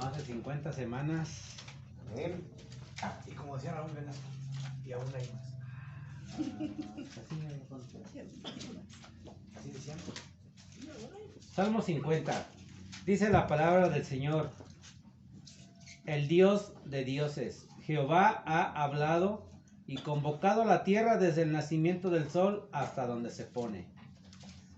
Más de 50 semanas. Amén. Y como decía Raúl, ¿verdad? Y aún hay más. Así decían. Salmo 50. Dice la palabra del Señor, el Dios de dioses. Jehová ha hablado y convocado a la tierra desde el nacimiento del sol hasta donde se pone.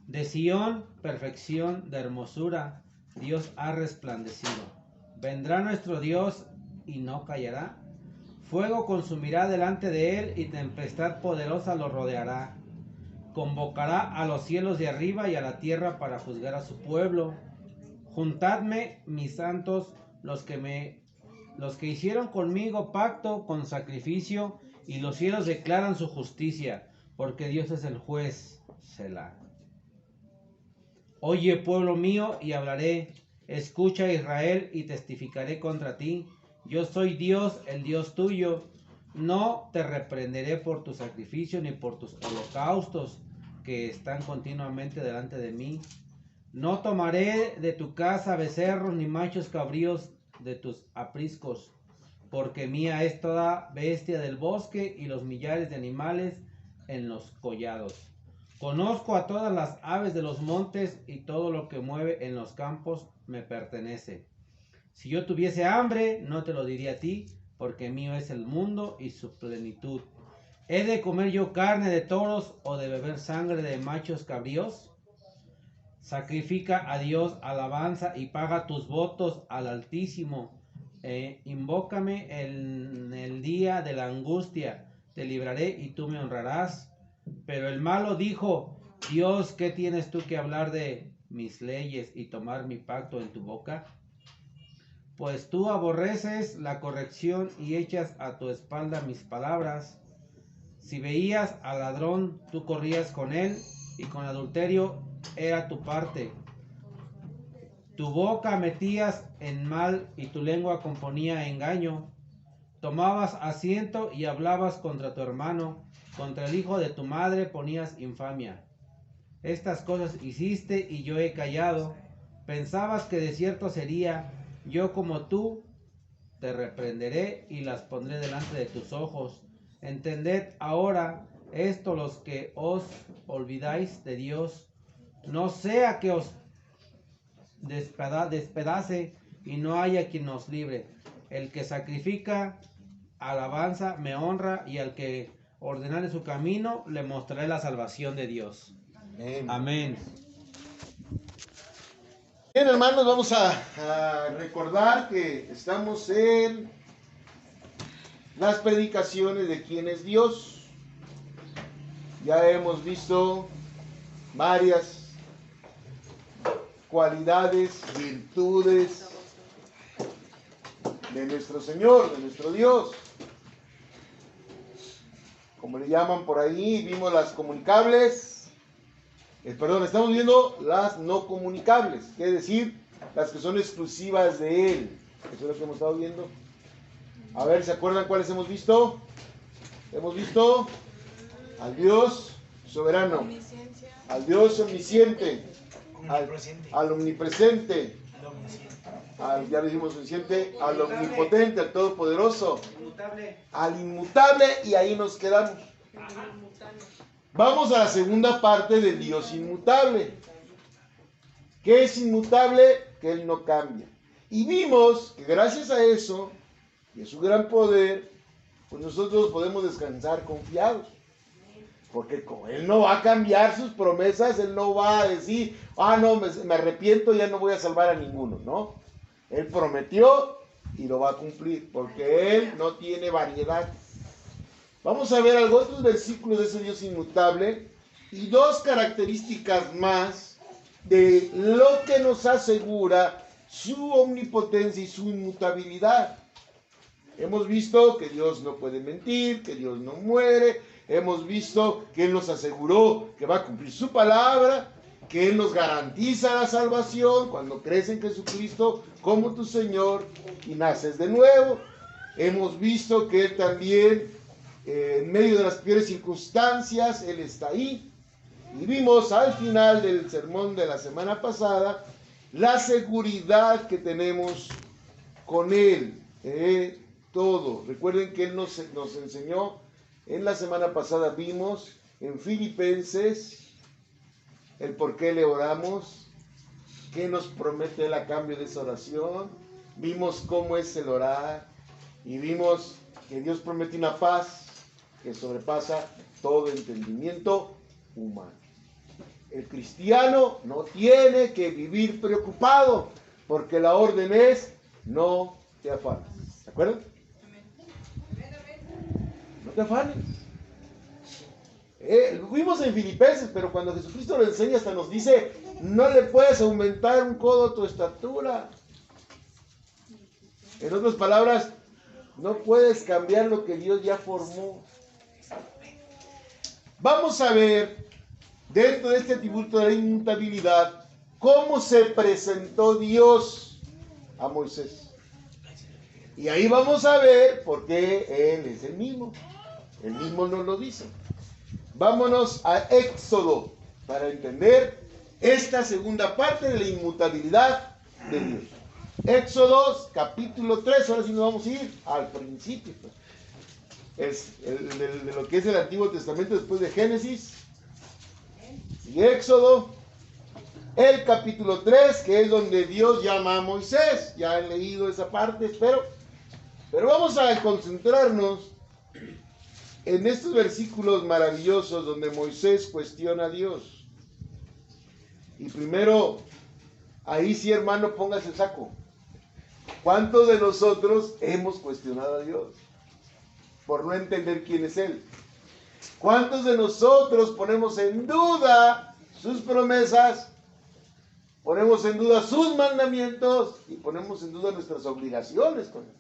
De Sión, perfección de hermosura, Dios ha resplandecido. Vendrá nuestro Dios y no callará. Fuego consumirá delante de él y tempestad poderosa lo rodeará. Convocará a los cielos de arriba y a la tierra para juzgar a su pueblo. Juntadme, mis santos, los que hicieron conmigo pacto con sacrificio, y los cielos declaran su justicia, porque Dios es el juez. Selah. Oye, pueblo mío, y hablaré. Escucha, Israel, y testificaré contra ti. Yo soy Dios, el Dios tuyo. No te reprenderé por tu sacrificio ni por tus holocaustos que están continuamente delante de mí. No tomaré de tu casa becerros ni machos cabríos de tus apriscos, porque mía es toda bestia del bosque y los millares de animales en los collados. Conozco a todas las aves de los montes y todo lo que mueve en los campos me pertenece. Si yo tuviese hambre, no te lo diría a ti, porque mío es el mundo y su plenitud. ¿He de comer yo carne de toros o de beber sangre de machos cabríos? Sacrifica a Dios alabanza y paga tus votos al Altísimo. Invócame en el día de la angustia, te libraré y tú me honrarás. Pero el malo dijo, Dios, ¿qué tienes tú que hablar de mis leyes y tomar mi pacto en tu boca? Pues tú aborreces la corrección y echas a tu espalda mis palabras. Si veías al ladrón, tú corrías con él, y con adulterio era tu parte. Tu boca metías en mal y tu lengua componía engaño. Tomabas asiento y hablabas contra tu hermano, contra el hijo de tu madre ponías infamia. Estas cosas hiciste y yo he callado. Pensabas que de cierto sería, yo como tú te reprenderé y las pondré delante de tus ojos. Entended ahora esto los que os olvidáis de Dios. No sea que os despedace y no haya quien os libre. El que sacrifica alabanza me honra, y al que ordenare su camino le mostraré la salvación de Dios. Amén. Amén. Bien, hermanos, vamos a recordar que estamos en las predicaciones de quién es Dios. Ya hemos visto varias cualidades, virtudes de nuestro Señor, de nuestro Dios. Como le llaman por ahí, vimos las comunicables. Estamos viendo las no comunicables, es decir, las que son exclusivas de Él. Eso es lo que hemos estado viendo. A ver, ¿se acuerdan cuáles hemos visto? Hemos visto al Dios soberano, al Dios omnisciente, al omnipresente, ya lo dijimos omnisciente, al omnipotente, al todopoderoso, al inmutable, y ahí nos quedamos. Vamos a la segunda parte del Dios inmutable. ¿Qué es inmutable? Que Él no cambia. Y vimos que gracias a eso y a su gran poder, pues nosotros podemos descansar confiados. Porque como Él no va a cambiar sus promesas, Él no va a decir, no, me arrepiento, ya no voy a salvar a ninguno, ¿no? Él prometió y lo va a cumplir, porque Él no tiene variedad. Vamos a ver otros versículos de ese Dios inmutable y dos características más de lo que nos asegura su omnipotencia y su inmutabilidad. Hemos visto que Dios no puede mentir, que Dios no muere. Hemos visto que Él nos aseguró que va a cumplir su palabra, que Él nos garantiza la salvación cuando crees en Jesucristo como tu Señor y naces de nuevo. Hemos visto que Él también, en medio de las peores circunstancias, Él está ahí. Y vimos al final del sermón de la semana pasada la seguridad que tenemos con Él, todo. Recuerden que Él nos enseñó, en la semana pasada vimos en Filipenses el por qué le oramos, qué nos promete Él a cambio de esa oración, vimos cómo es el orar y vimos que Dios promete una paz que sobrepasa todo entendimiento humano. El cristiano no tiene que vivir preocupado, porque la orden es: no te afanes. ¿De acuerdo? No te afanes. Lo vimos en Filipenses, pero cuando Jesucristo lo enseña hasta nos dice: no le puedes aumentar un codo a tu estatura. En otras palabras, no puedes cambiar lo que Dios ya formó. Vamos a ver, dentro de este atributo de la inmutabilidad, cómo se presentó Dios a Moisés. Y ahí vamos a ver por qué Él es el mismo. Él mismo nos lo dice. Vámonos a Éxodo para entender esta segunda parte de la inmutabilidad de Dios. Éxodo capítulo 3, ahora sí nos vamos a ir al principio. Es de lo que es el Antiguo Testamento después de Génesis. Y Éxodo, el capítulo 3, que es donde Dios llama a Moisés. Ya he leído esa parte, pero vamos a concentrarnos en estos versículos maravillosos donde Moisés cuestiona a Dios. Y primero, ahí sí, hermano, póngase el saco. ¿Cuántos de nosotros hemos cuestionado a Dios por no entender quién es Él? ¿Cuántos de nosotros ponemos en duda sus promesas, ponemos en duda sus mandamientos y ponemos en duda nuestras obligaciones con Él?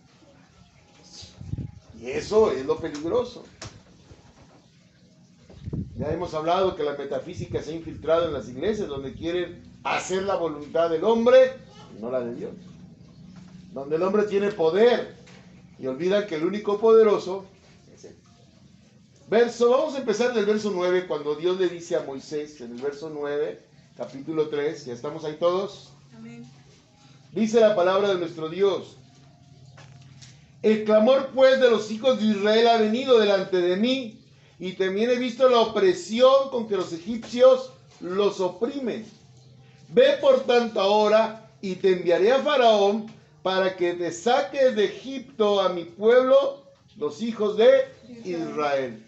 Y eso es lo peligroso. Ya hemos hablado que la metafísica se ha infiltrado en las iglesias, donde quieren hacer la voluntad del hombre y no la de Dios. Donde el hombre tiene poder y olvidan que el único poderoso es Él. Vamos a empezar del verso 9, cuando Dios le dice a Moisés, en el verso 9, capítulo 3, ¿ya estamos ahí todos? Amén. Dice la palabra de nuestro Dios: el clamor pues de los hijos de Israel ha venido delante de mí, y también he visto la opresión con que los egipcios los oprimen. Ve por tanto ahora, y te enviaré a Faraón para que te saques de Egipto a mi pueblo, los hijos de Israel.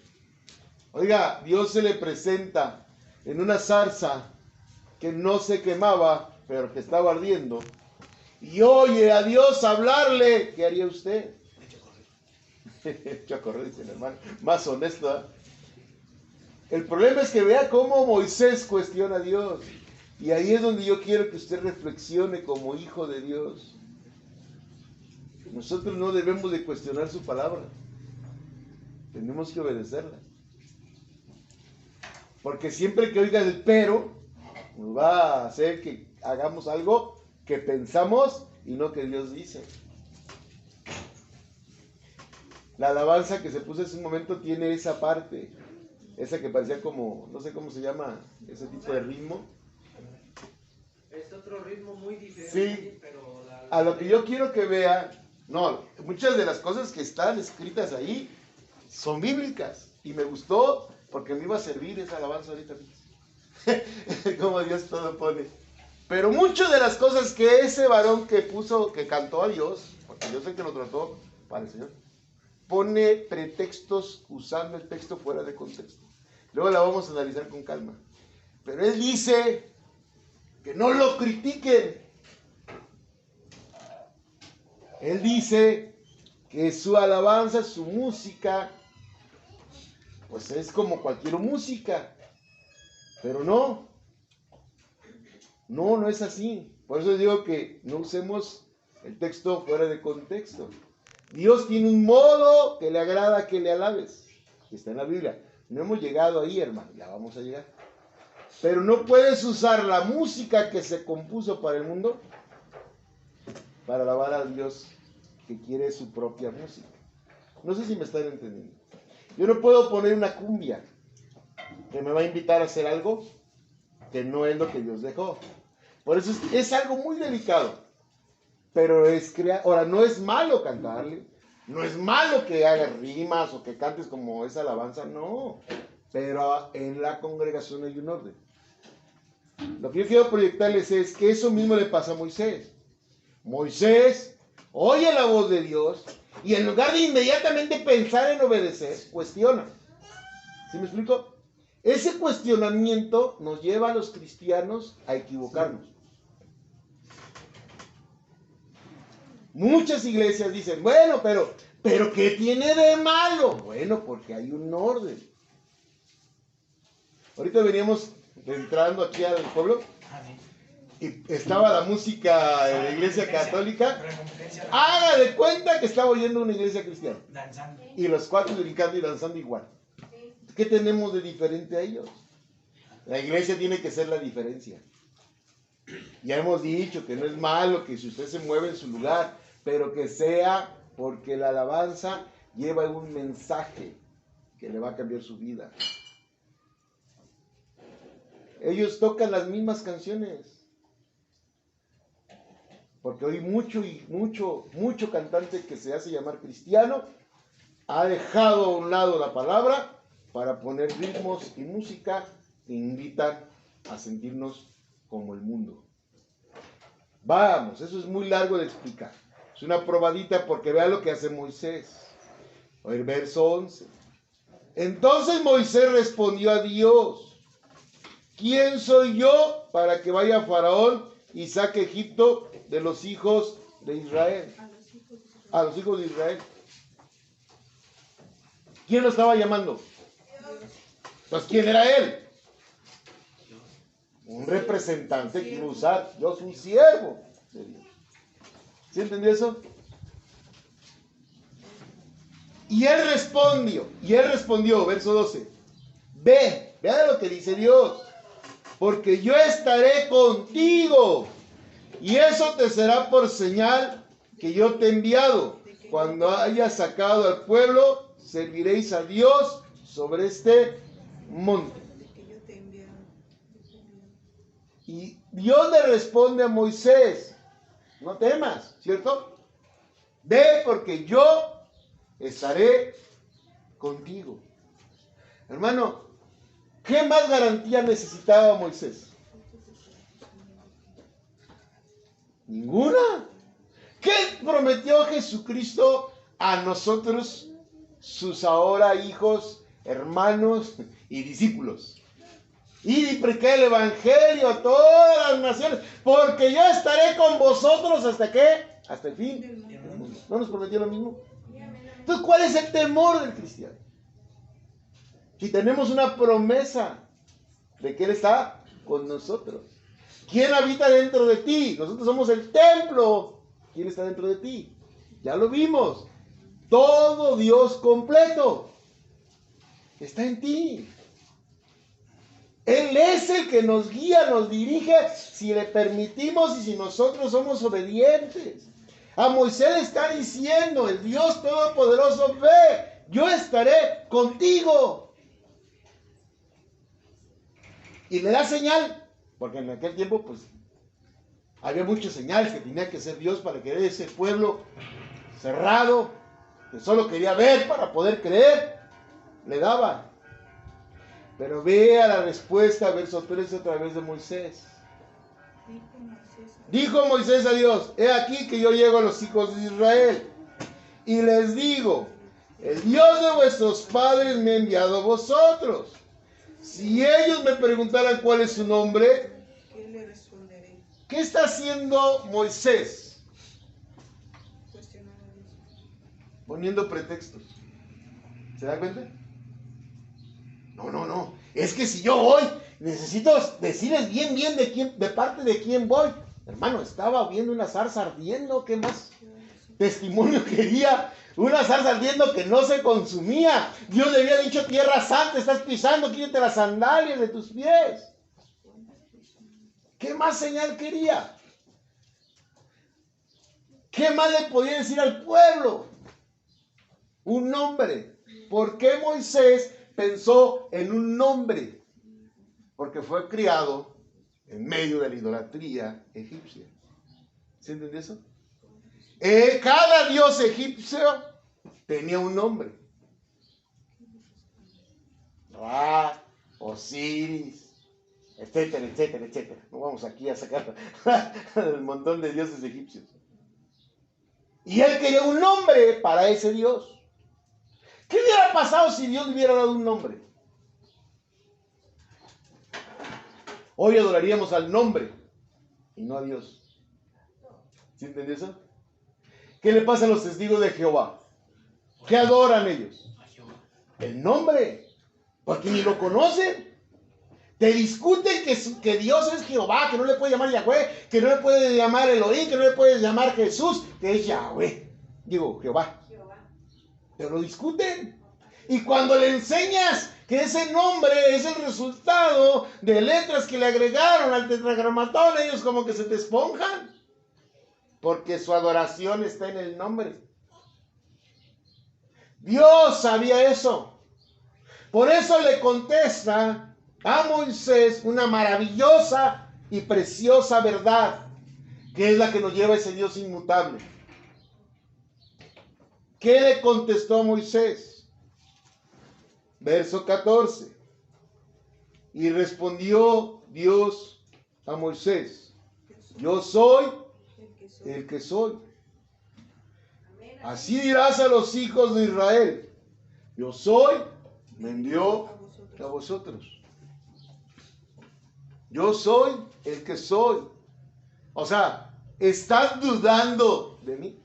Oiga, Dios se le presenta en una zarza que no se quemaba, pero que estaba ardiendo. Y oye a Dios hablarle. ¿Qué haría usted? Echo a correr, dice el hermano. Más honesto, ¿eh? El problema es que vea cómo Moisés cuestiona a Dios. Y ahí es donde yo quiero que usted reflexione como hijo de Dios. Nosotros no debemos de cuestionar su palabra. Tenemos que obedecerla. Porque siempre que oiga el pero, nos va a hacer que hagamos algo que pensamos y no que Dios dice. La alabanza que se puso en ese momento tiene esa parte. Esa que parecía como, no sé cómo se llama, ese tipo de ritmo. Es otro ritmo muy diferente. Sí, pero a lo que yo quiero que vean, no, muchas de las cosas que están escritas ahí son bíblicas. Y me gustó porque me iba a servir esa alabanza ahorita. Como Dios todo pone. Pero muchas de las cosas que ese varón que puso, que cantó a Dios, porque yo sé que lo trató para el Señor, pone pretextos usando el texto fuera de contexto. Luego la vamos a analizar con calma. Pero él dice que no lo critiquen. Él dice que su alabanza, su música, pues es como cualquier música. Pero no es así. Por eso digo que no usemos el texto fuera de contexto. Dios tiene un modo que le agrada que le alabes, que está en la Biblia. No hemos llegado ahí, hermano, ya vamos a llegar. Pero no puedes usar la música que se compuso para el mundo para alabar a Dios que quiere su propia música. No sé si me están entendiendo. Yo no puedo poner una cumbia que me va a invitar a hacer algo que no es lo que Dios dejó. Por eso es algo muy delicado. pero es crear. Ahora, no es malo cantarle, no es malo que hagas rimas o que cantes como esa alabanza, no, pero en la congregación hay un orden. Lo que yo quiero proyectarles es que eso mismo le pasa a Moisés. Moisés oye la voz de Dios y en lugar de inmediatamente pensar en obedecer, cuestiona. ¿Sí me explico? Ese cuestionamiento nos lleva a los cristianos a equivocarnos. Muchas iglesias dicen, bueno, pero ¿qué tiene de malo? Bueno, porque hay un orden. Ahorita veníamos entrando aquí al pueblo y estaba la música de la iglesia católica. Haga de cuenta que estaba oyendo una iglesia cristiana. Y los cuatro brincando y danzando igual. ¿Qué tenemos de diferente a ellos? La iglesia tiene que ser la diferencia. Ya hemos dicho que no es malo que si usted se mueve en su lugar, pero que sea porque la alabanza lleva un mensaje que le va a cambiar su vida. Ellos tocan las mismas canciones. Porque hoy mucho cantante que se hace llamar cristiano ha dejado a un lado la palabra para poner ritmos y música que invitan a sentirnos como el mundo. Vamos, eso es muy largo de explicar. Es una probadita porque vea lo que hace Moisés. El verso 11. Entonces Moisés respondió a Dios: ¿quién soy yo para que vaya Faraón y saque Egipto de los hijos de Israel? A los hijos de Israel. ¿Quién lo estaba llamando? Pues ¿quién era él? Un representante que iba a usar. Yo soy un siervo de Dios. ¿Sí entendió eso? Y él respondió, verso 12. Vea lo que dice Dios. Porque yo estaré contigo, y eso te será por señal que yo te he enviado. Cuando hayas sacado al pueblo, serviréis a Dios sobre este monte. Y Dios le responde a Moisés: no temas, ¿cierto? Ve, porque yo estaré contigo. Hermano, ¿qué más garantía necesitaba Moisés? Ninguna. ¿Qué prometió Jesucristo a nosotros, sus ahora hijos, hermanos y discípulos? Y prediqué el evangelio a todas las naciones, porque yo estaré con vosotros hasta ¿qué? Hasta el fin del mundo. ¿No nos prometió lo mismo? Entonces, ¿cuál es el temor del cristiano? Si tenemos una promesa de que Él está con nosotros. ¿Quién habita dentro de ti? Nosotros somos el templo. ¿Quién está dentro de ti? Ya lo vimos. Todo Dios completo está en ti. Él es el que nos guía, nos dirige, si le permitimos y si nosotros somos obedientes. A Moisés le está diciendo el Dios Todopoderoso: ve, yo estaré contigo. Y le da señal, porque en aquel tiempo pues había muchas señales que tenía que ser Dios para que ese pueblo cerrado, que solo quería ver para poder creer, le daba. Pero vea la respuesta, verso 13, a través de Moisés. Dijo Moisés a Dios: he aquí que yo llego a los hijos de Israel y les digo: el Dios de vuestros padres me ha enviado a vosotros. Si ellos me preguntaran cuál es su nombre, ¿qué le responderé? ¿Qué está haciendo Moisés? Poniendo pretextos. ¿Se da cuenta? No. Es que si yo voy, necesito decirles bien de parte de quién voy. Hermano, estaba viendo una zarza ardiendo. ¿Qué más testimonio quería? Una zarza ardiendo que no se consumía. Dios le había dicho: tierra santa estás pisando, quítate las sandalias de tus pies. ¿Qué más señal quería? ¿Qué más le podía decir al pueblo? Un nombre. ¿Por qué Moisés pensó en un nombre? Porque fue criado en medio de la idolatría egipcia. ¿Se entiende eso? Cada dios egipcio tenía un nombre. Ra, Osiris, etcétera, etcétera, etcétera. No vamos aquí a sacar el montón de dioses egipcios. Y él quería un nombre para ese dios. ¿Qué hubiera pasado si Dios le hubiera dado un nombre? Hoy adoraríamos al nombre y no a Dios. ¿Sí entendió eso? ¿Qué le pasa a los testigos de Jehová? ¿Qué adoran ellos? El nombre, porque ni lo conocen. Te discuten que Dios es Jehová, que no le puede llamar Yahweh, que no le puede llamar Elohim, que no le puede llamar Jesús, que es Yahweh. Digo, Jehová. Pero lo discuten. Y cuando le enseñas que ese nombre es el resultado de letras que le agregaron al tetragramatón, ellos como que se te esponjan. Porque su adoración está en el nombre. Dios sabía eso. Por eso le contesta a Moisés una maravillosa y preciosa verdad, que es la que nos lleva a ese Dios inmutable. ¿Qué le contestó a Moisés? Verso 14. Y respondió Dios a Moisés: yo soy el que soy. Así dirás a los hijos de Israel: yo soy, me envió a vosotros. Yo soy el que soy. O sea, ¿estás dudando de mí?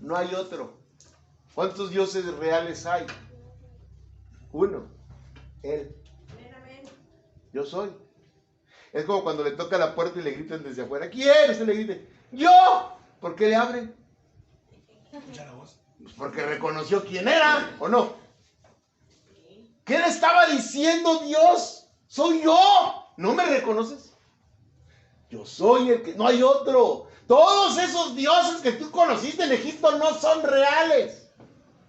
No hay otro. ¿Cuántos dioses reales hay? Uno. Él. Yo soy. Es como cuando le toca la puerta y le gritan desde afuera: ¿quién? Usted le grite: ¡yo! ¿Por qué le abre? Pues porque reconoció quién era, ¿o no? ¿Qué le estaba diciendo Dios? Soy yo. ¿No me reconoces? Yo soy el que... No hay otro. Todos esos dioses que tú conociste en Egipto no son reales.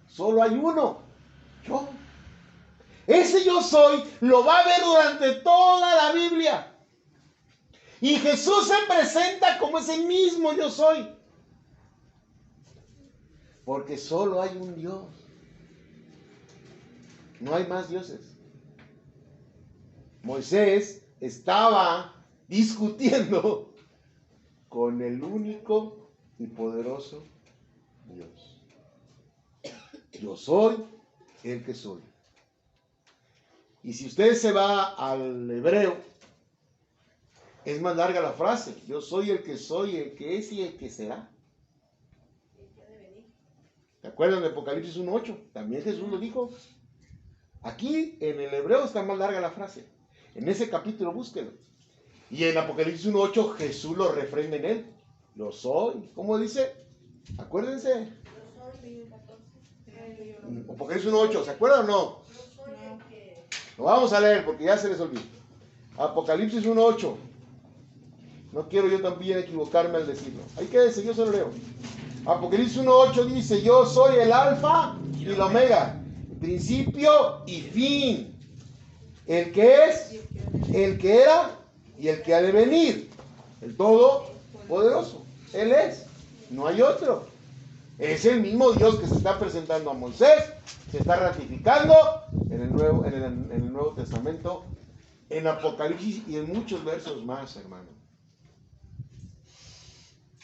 Solo hay uno. Yo. Ese yo soy lo va a ver durante toda la Biblia. Y Jesús se presenta como ese mismo yo soy. Porque solo hay un Dios. No hay más dioses. Moisés estaba discutiendo con el único y poderoso Dios. Yo soy el que soy. Y si usted se va al hebreo, es más larga la frase: yo soy, el que es y el que será. ¿Se acuerdan de Apocalipsis 1:8? También Jesús lo dijo. Aquí en el hebreo está más larga la frase. En ese capítulo búsquelo. Y en Apocalipsis 1:8 Jesús lo refrenda en él. Lo soy. ¿Cómo dice? Acuérdense. Apocalipsis 1:8. ¿Se acuerdan o no? Lo vamos a leer porque ya se les olvidó. Apocalipsis 1:8. No quiero yo también equivocarme al decirlo. Ahí quédese, yo se lo leo. Apocalipsis 1:8 dice: yo soy el alfa y el omega, principio y fin. El que es, el que era y el que ha de venir. El Todopoderoso. Él es. No hay otro. Es el mismo Dios que se está presentando a Moisés. Se está ratificando en el Nuevo Testamento, en Apocalipsis y en muchos versos más, hermano.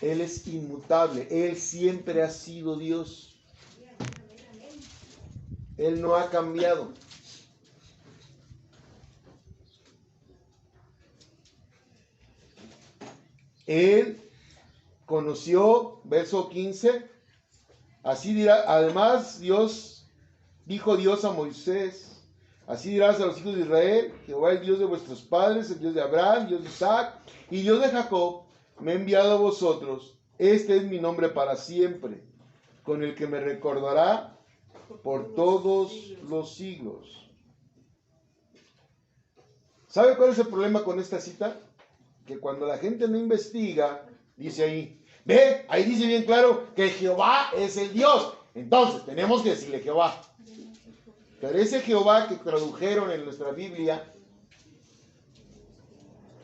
Él es inmutable. Él siempre ha sido Dios. Él no ha cambiado. Él conoció, verso 15, así dirá, además dijo Dios a Moisés: así dirás a los hijos de Israel: Jehová, el Dios de vuestros padres, el Dios de Abraham, Dios de Isaac y Dios de Jacob, me ha enviado a vosotros. Este es mi nombre para siempre, con el que me recordará por todos los siglos. ¿Sabe cuál es el problema con esta cita? Que cuando la gente no investiga, dice ahí, ve, ahí dice bien claro que Jehová es el Dios. Entonces, tenemos que decirle Jehová. Pero ese Jehová que tradujeron en nuestra Biblia,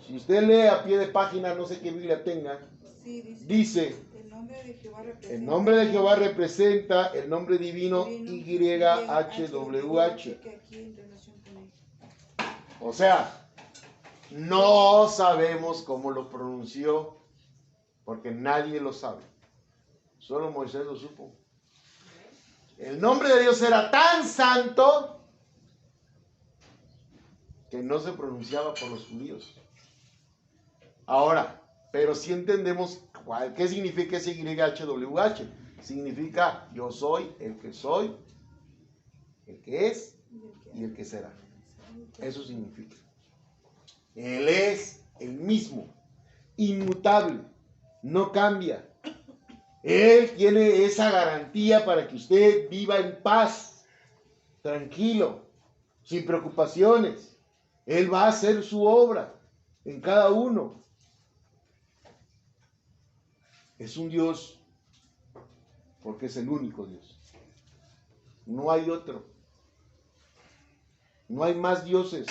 si usted lee a pie de página, no sé qué Biblia tenga, Sí, dice, el nombre de Jehová representa, el nombre de Jehová representa el nombre divino YHWH. que aquí en relación con él. O sea, no sabemos cómo lo pronunció, porque nadie lo sabe. Solo Moisés lo supo. El nombre de Dios era tan santo que no se pronunciaba por los judíos. Ahora, pero sí entendemos qué significa ese YHWH. Significa yo soy, el que es y el que será. Eso significa. Él es el mismo, inmutable, no cambia. Él tiene esa garantía para que usted viva en paz, tranquilo, sin preocupaciones. Él va a hacer su obra en cada uno. Es un Dios porque es el único Dios. No hay otro. No hay más dioses.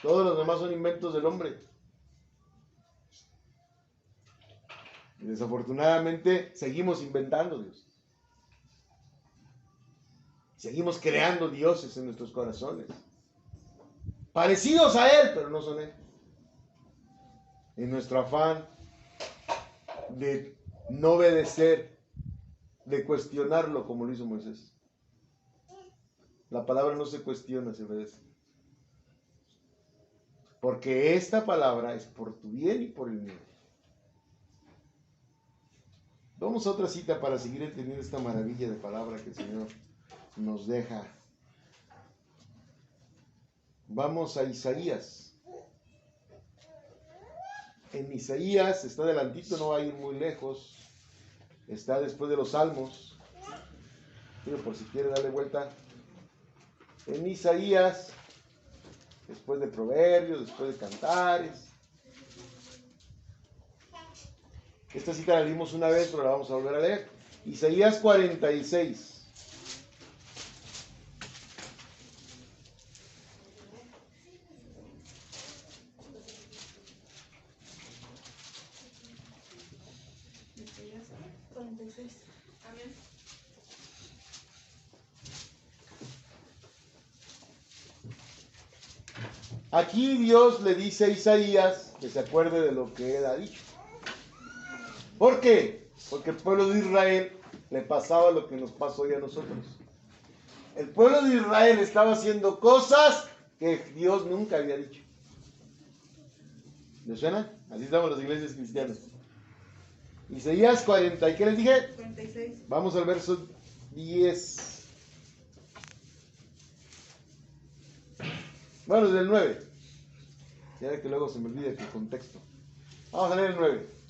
Todos los demás son inventos del hombre. Y desafortunadamente seguimos inventando Dios. Seguimos creando dioses en nuestros corazones. Parecidos a Él, pero no son Él. En nuestro afán de no obedecer, de cuestionarlo como lo hizo Moisés. La palabra no se cuestiona, se obedece. Porque esta palabra es por tu bien y por el mío. Vamos a otra cita para seguir entendiendo esta maravilla de palabra que el Señor nos deja. Vamos a Isaías. En Isaías, está adelantito, no va a ir muy lejos. Está después de los Salmos. Pero por si quiere darle vuelta. En Isaías, después de Proverbios, después de Cantares. Esta cita la leímos una vez, pero la vamos a volver a leer. Isaías 46. Isaías 46. Amén. Aquí Dios le dice a Isaías que se acuerde de lo que él ha dicho. ¿Por qué? Porque el pueblo de Israel le pasaba lo que nos pasa hoy a nosotros. El pueblo de Israel estaba haciendo cosas que Dios nunca había dicho. ¿Les suena? Así estamos las iglesias cristianas. Isaías 40, ¿y qué les dije? 46. Vamos al verso 10. Bueno, desde el 9. Ya que luego se me olvida el contexto. Vamos a leer el 9.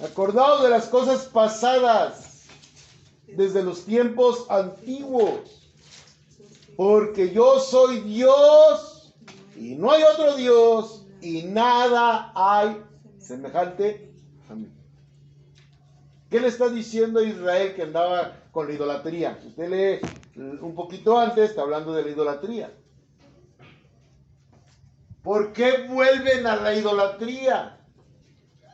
Acordaos de las cosas pasadas, desde los tiempos antiguos, porque yo soy Dios y no hay otro Dios y nada hay semejante a mí. ¿Qué le está diciendo a Israel que andaba con la idolatría? Si usted lee un poquito antes, está hablando de la idolatría. ¿Por qué vuelven a la idolatría?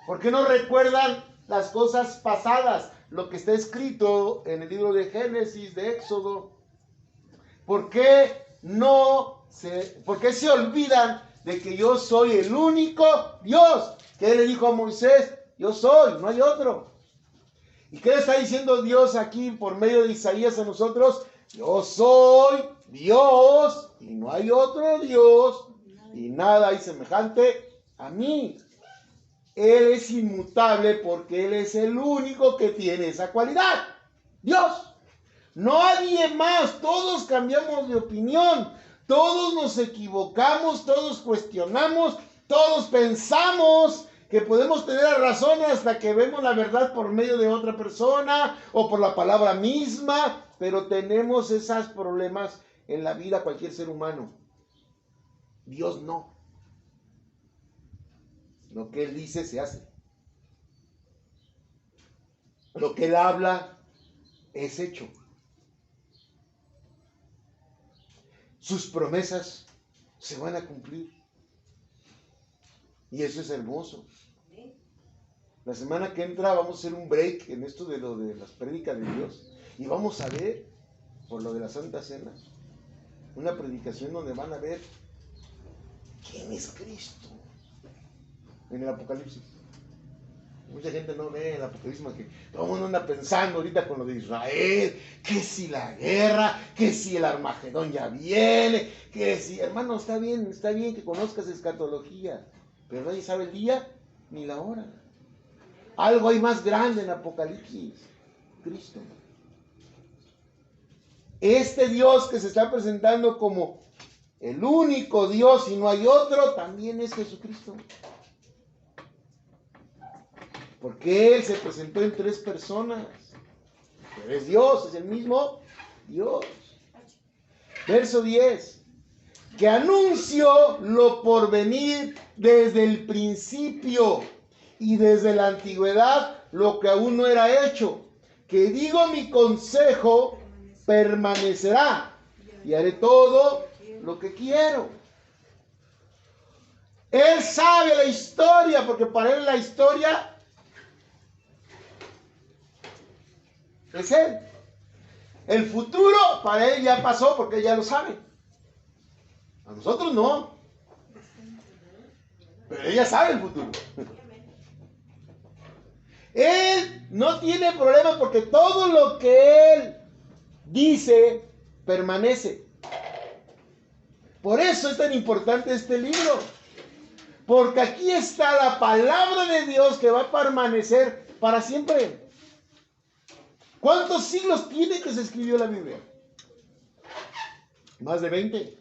¿Por qué no recuerdan las cosas pasadas? Lo que está escrito en el libro de Génesis, de Éxodo. ¿Por qué se olvidan de que yo soy el único Dios? Que él le dijo a Moisés, yo soy, no hay otro. ¿Y qué le está diciendo Dios aquí por medio de Isaías a nosotros? Yo soy Dios y no hay otro Dios y nada hay semejante a mí. Él es inmutable porque Él es el único que tiene esa cualidad. Dios. Nadie más. Todos cambiamos de opinión. Todos nos equivocamos. Todos cuestionamos. Todos pensamos que podemos tener la razón hasta que vemos la verdad por medio de otra persona o por la palabra misma. Pero tenemos esos problemas en la vida cualquier ser humano. Dios no. Lo que Él dice se hace. Lo que Él habla es hecho. Sus promesas se van a cumplir. Y eso es hermoso. La semana que entra vamos a hacer un break en esto de lo de las prédicas de Dios. Y vamos a ver, por lo de la Santa Cena, una predicación donde van a ver quién es Cristo en el Apocalipsis. Mucha gente no ve el Apocalipsis, que todo el mundo anda pensando ahorita con lo de Israel, que si la guerra, que si el Armagedón ya viene, que si, hermano, está bien que conozcas escatología, pero nadie sabe el día ni la hora. Algo hay más grande en Apocalipsis, Cristo. Este Dios que se está presentando como el único Dios y no hay otro, también es Jesucristo. Porque Él se presentó en 3 personas. Pero es Dios, es el mismo Dios. Verso 10. Que anunció lo por venir desde el principio y desde la antigüedad lo que aún no era hecho. Que digo mi consejo permanecerá y haré todo lo que quiero. Él sabe la historia, porque para Él la historia es Él. El futuro para Él ya pasó porque Él ya lo sabe. A nosotros no. Pero Él ya sabe el futuro. Él no tiene problema porque todo lo que Él dice permanece. Por eso es tan importante este libro. Porque aquí está la palabra de Dios que va a permanecer para siempre. ¿Cuántos siglos tiene que se escribió la Biblia? Más de 20.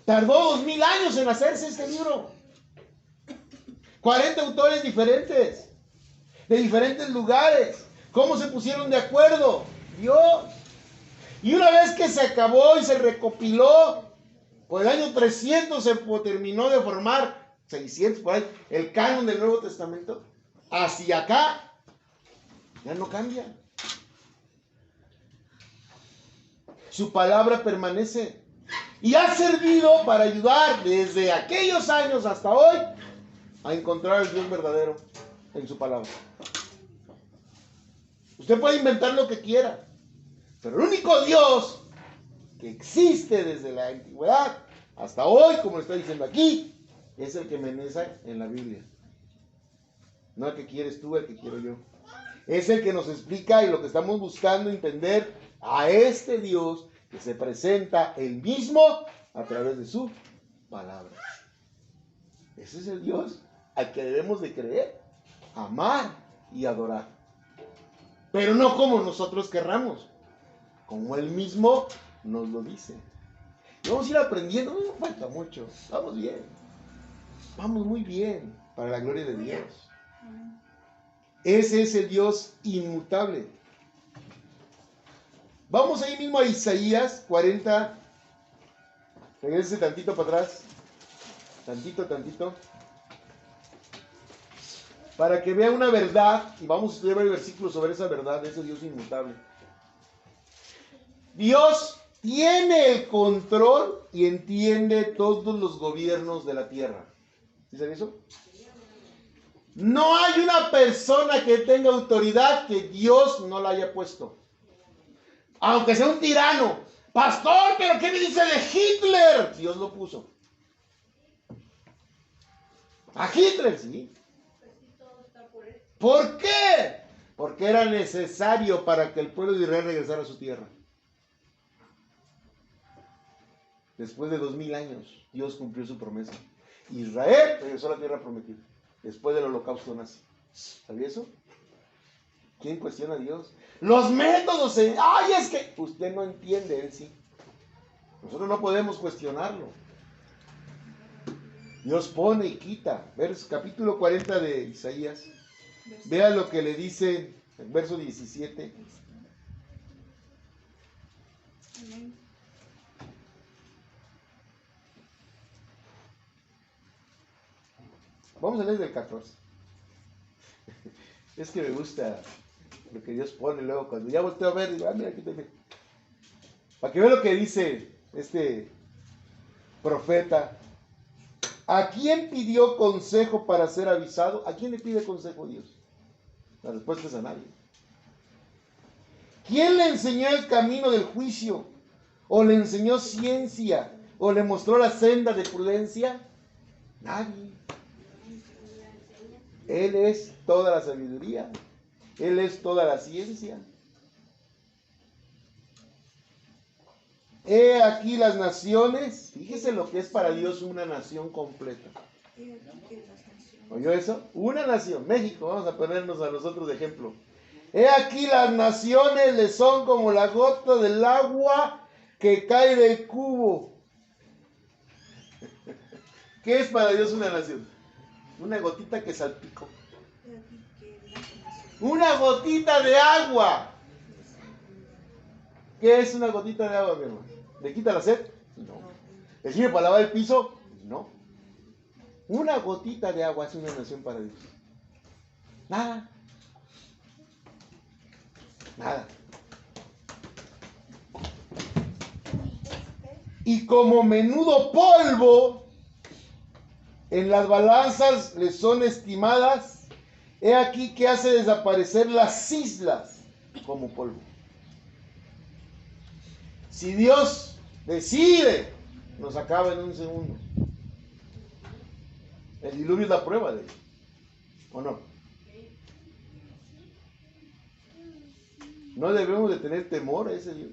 Tardó 2000 años en hacerse este libro. 40 autores diferentes, de diferentes lugares. ¿Cómo se pusieron de acuerdo? Dios. Y una vez que se acabó y se recopiló, por el año 300 se terminó de formar, 600 por ahí, el canon del Nuevo Testamento. Hacia acá ya no cambia. Su palabra permanece y ha servido para ayudar desde aquellos años hasta hoy a encontrar al Dios verdadero en su palabra. Usted puede inventar lo que quiera, pero el único Dios que existe desde la antigüedad hasta hoy, como está diciendo aquí, es el que permanece en la Biblia. No el que quieres tú, el que quiero yo. Es el que nos explica, y lo que estamos buscando entender, a este Dios que se presenta él mismo a través de su palabra. Ese es el Dios al que debemos de creer, amar y adorar. Pero no como nosotros querramos, como él mismo nos lo dice. Y vamos a ir aprendiendo, no falta mucho, vamos bien. Vamos muy bien, para la gloria de Dios. Ese es el Dios inmutable. Vamos ahí mismo a Isaías 40. Regrese tantito para atrás. Tantito. Para que vea una verdad. Y vamos a estudiar varios versículos sobre esa verdad, de ese Dios inmutable. Dios tiene el control y entiende todos los gobiernos de la tierra. ¿Sí sabe eso? No hay una persona que tenga autoridad que Dios no la haya puesto. Aunque sea un tirano. Pastor, ¿pero qué me dice de Hitler? Dios lo puso. A Hitler, sí. ¿Por qué? Porque era necesario para que el pueblo de Israel regresara a su tierra. Después de 2000 años, Dios cumplió su promesa. Israel regresó a la tierra prometida. Después del holocausto nazi. ¿Sabía eso? ¿Quién cuestiona a Dios? Los métodos. Ay, es que usted no entiende, él sí. Nosotros no podemos cuestionarlo. Dios pone y quita. Capítulo 40 de Isaías. Vea lo que le dice el verso 17. Amén. Vamos a leer del 14. Es que me gusta lo que Dios pone luego. Cuando ya volteo a ver, digo, mira, aquí también. Para que vea lo que dice este profeta ¿A quién pidió consejo para ser avisado? ¿A quién le pide consejo Dios? La respuesta es a nadie. ¿Quién le enseñó el camino del juicio? ¿O le enseñó ciencia? ¿O le mostró la senda de prudencia? Nadie. Él es toda la sabiduría. Él es toda la ciencia. He aquí las naciones. Fíjese lo que es para Dios una nación completa. ¿Oyó eso? Una nación. México, vamos a ponernos a nosotros de ejemplo. He aquí las naciones le son como la gota del agua que cae del cubo. ¿Qué es para Dios una nación? Una gotita que salpicó. Una gotita de agua. ¿Qué es una gotita de agua, mi hermano? ¿Le quita la sed? No. ¿Le sirve para lavar el piso? No. Una gotita de agua es una nación para Dios. Nada. Nada. Y como menudo polvo en las balanzas le son estimadas, he aquí que hace desaparecer las islas como polvo. Si Dios decide, nos acaba en un segundo. El diluvio es la prueba de ello, ¿o no? No debemos de tener temor a ese Dios.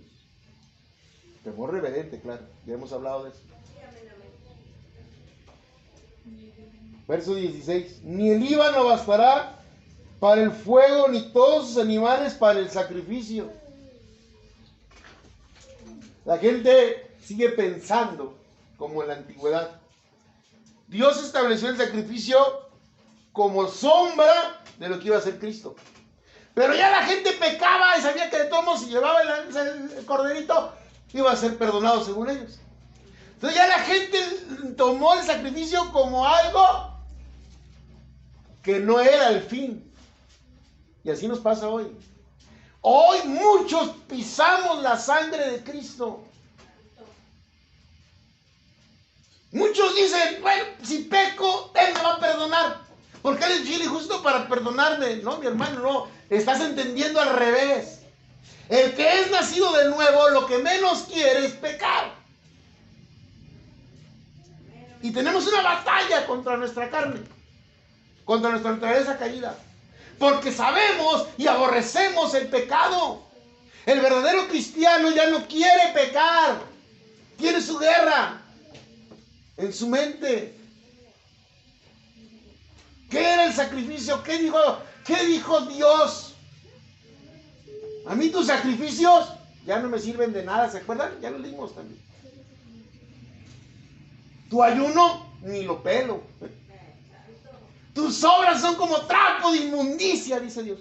Temor reverente, claro. Ya hemos hablado de eso. Verso 16. Ni el Líbano bastará para el fuego, ni todos sus animales para el sacrificio. La gente sigue pensando como en la antigüedad. Dios estableció el sacrificio como sombra de lo que iba a ser Cristo. Pero ya la gente pecaba y sabía que de todos modos si llevaba el corderito iba a ser perdonado según ellos. Entonces ya la gente tomó el sacrificio como algo que no era el fin. Y así nos pasa hoy. Hoy muchos pisamos la sangre de Cristo. Muchos dicen, bueno, si peco, Él me va a perdonar. Porque Él es fiel y justo para perdonarme. No, mi hermano, no. Estás entendiendo al revés. El que es nacido de nuevo, lo que menos quiere es pecar. Y tenemos una batalla contra nuestra carne, contra nuestra naturaleza caída. Porque sabemos y aborrecemos el pecado. El verdadero cristiano ya no quiere pecar. Tiene su guerra en su mente. ¿Qué era el sacrificio? ¿Qué dijo Dios? A mí tus sacrificios ya no me sirven de nada, ¿se acuerdan? Ya lo leímos también. Tu ayuno ni lo pelo. Tus obras son como trapo de inmundicia, dice Dios.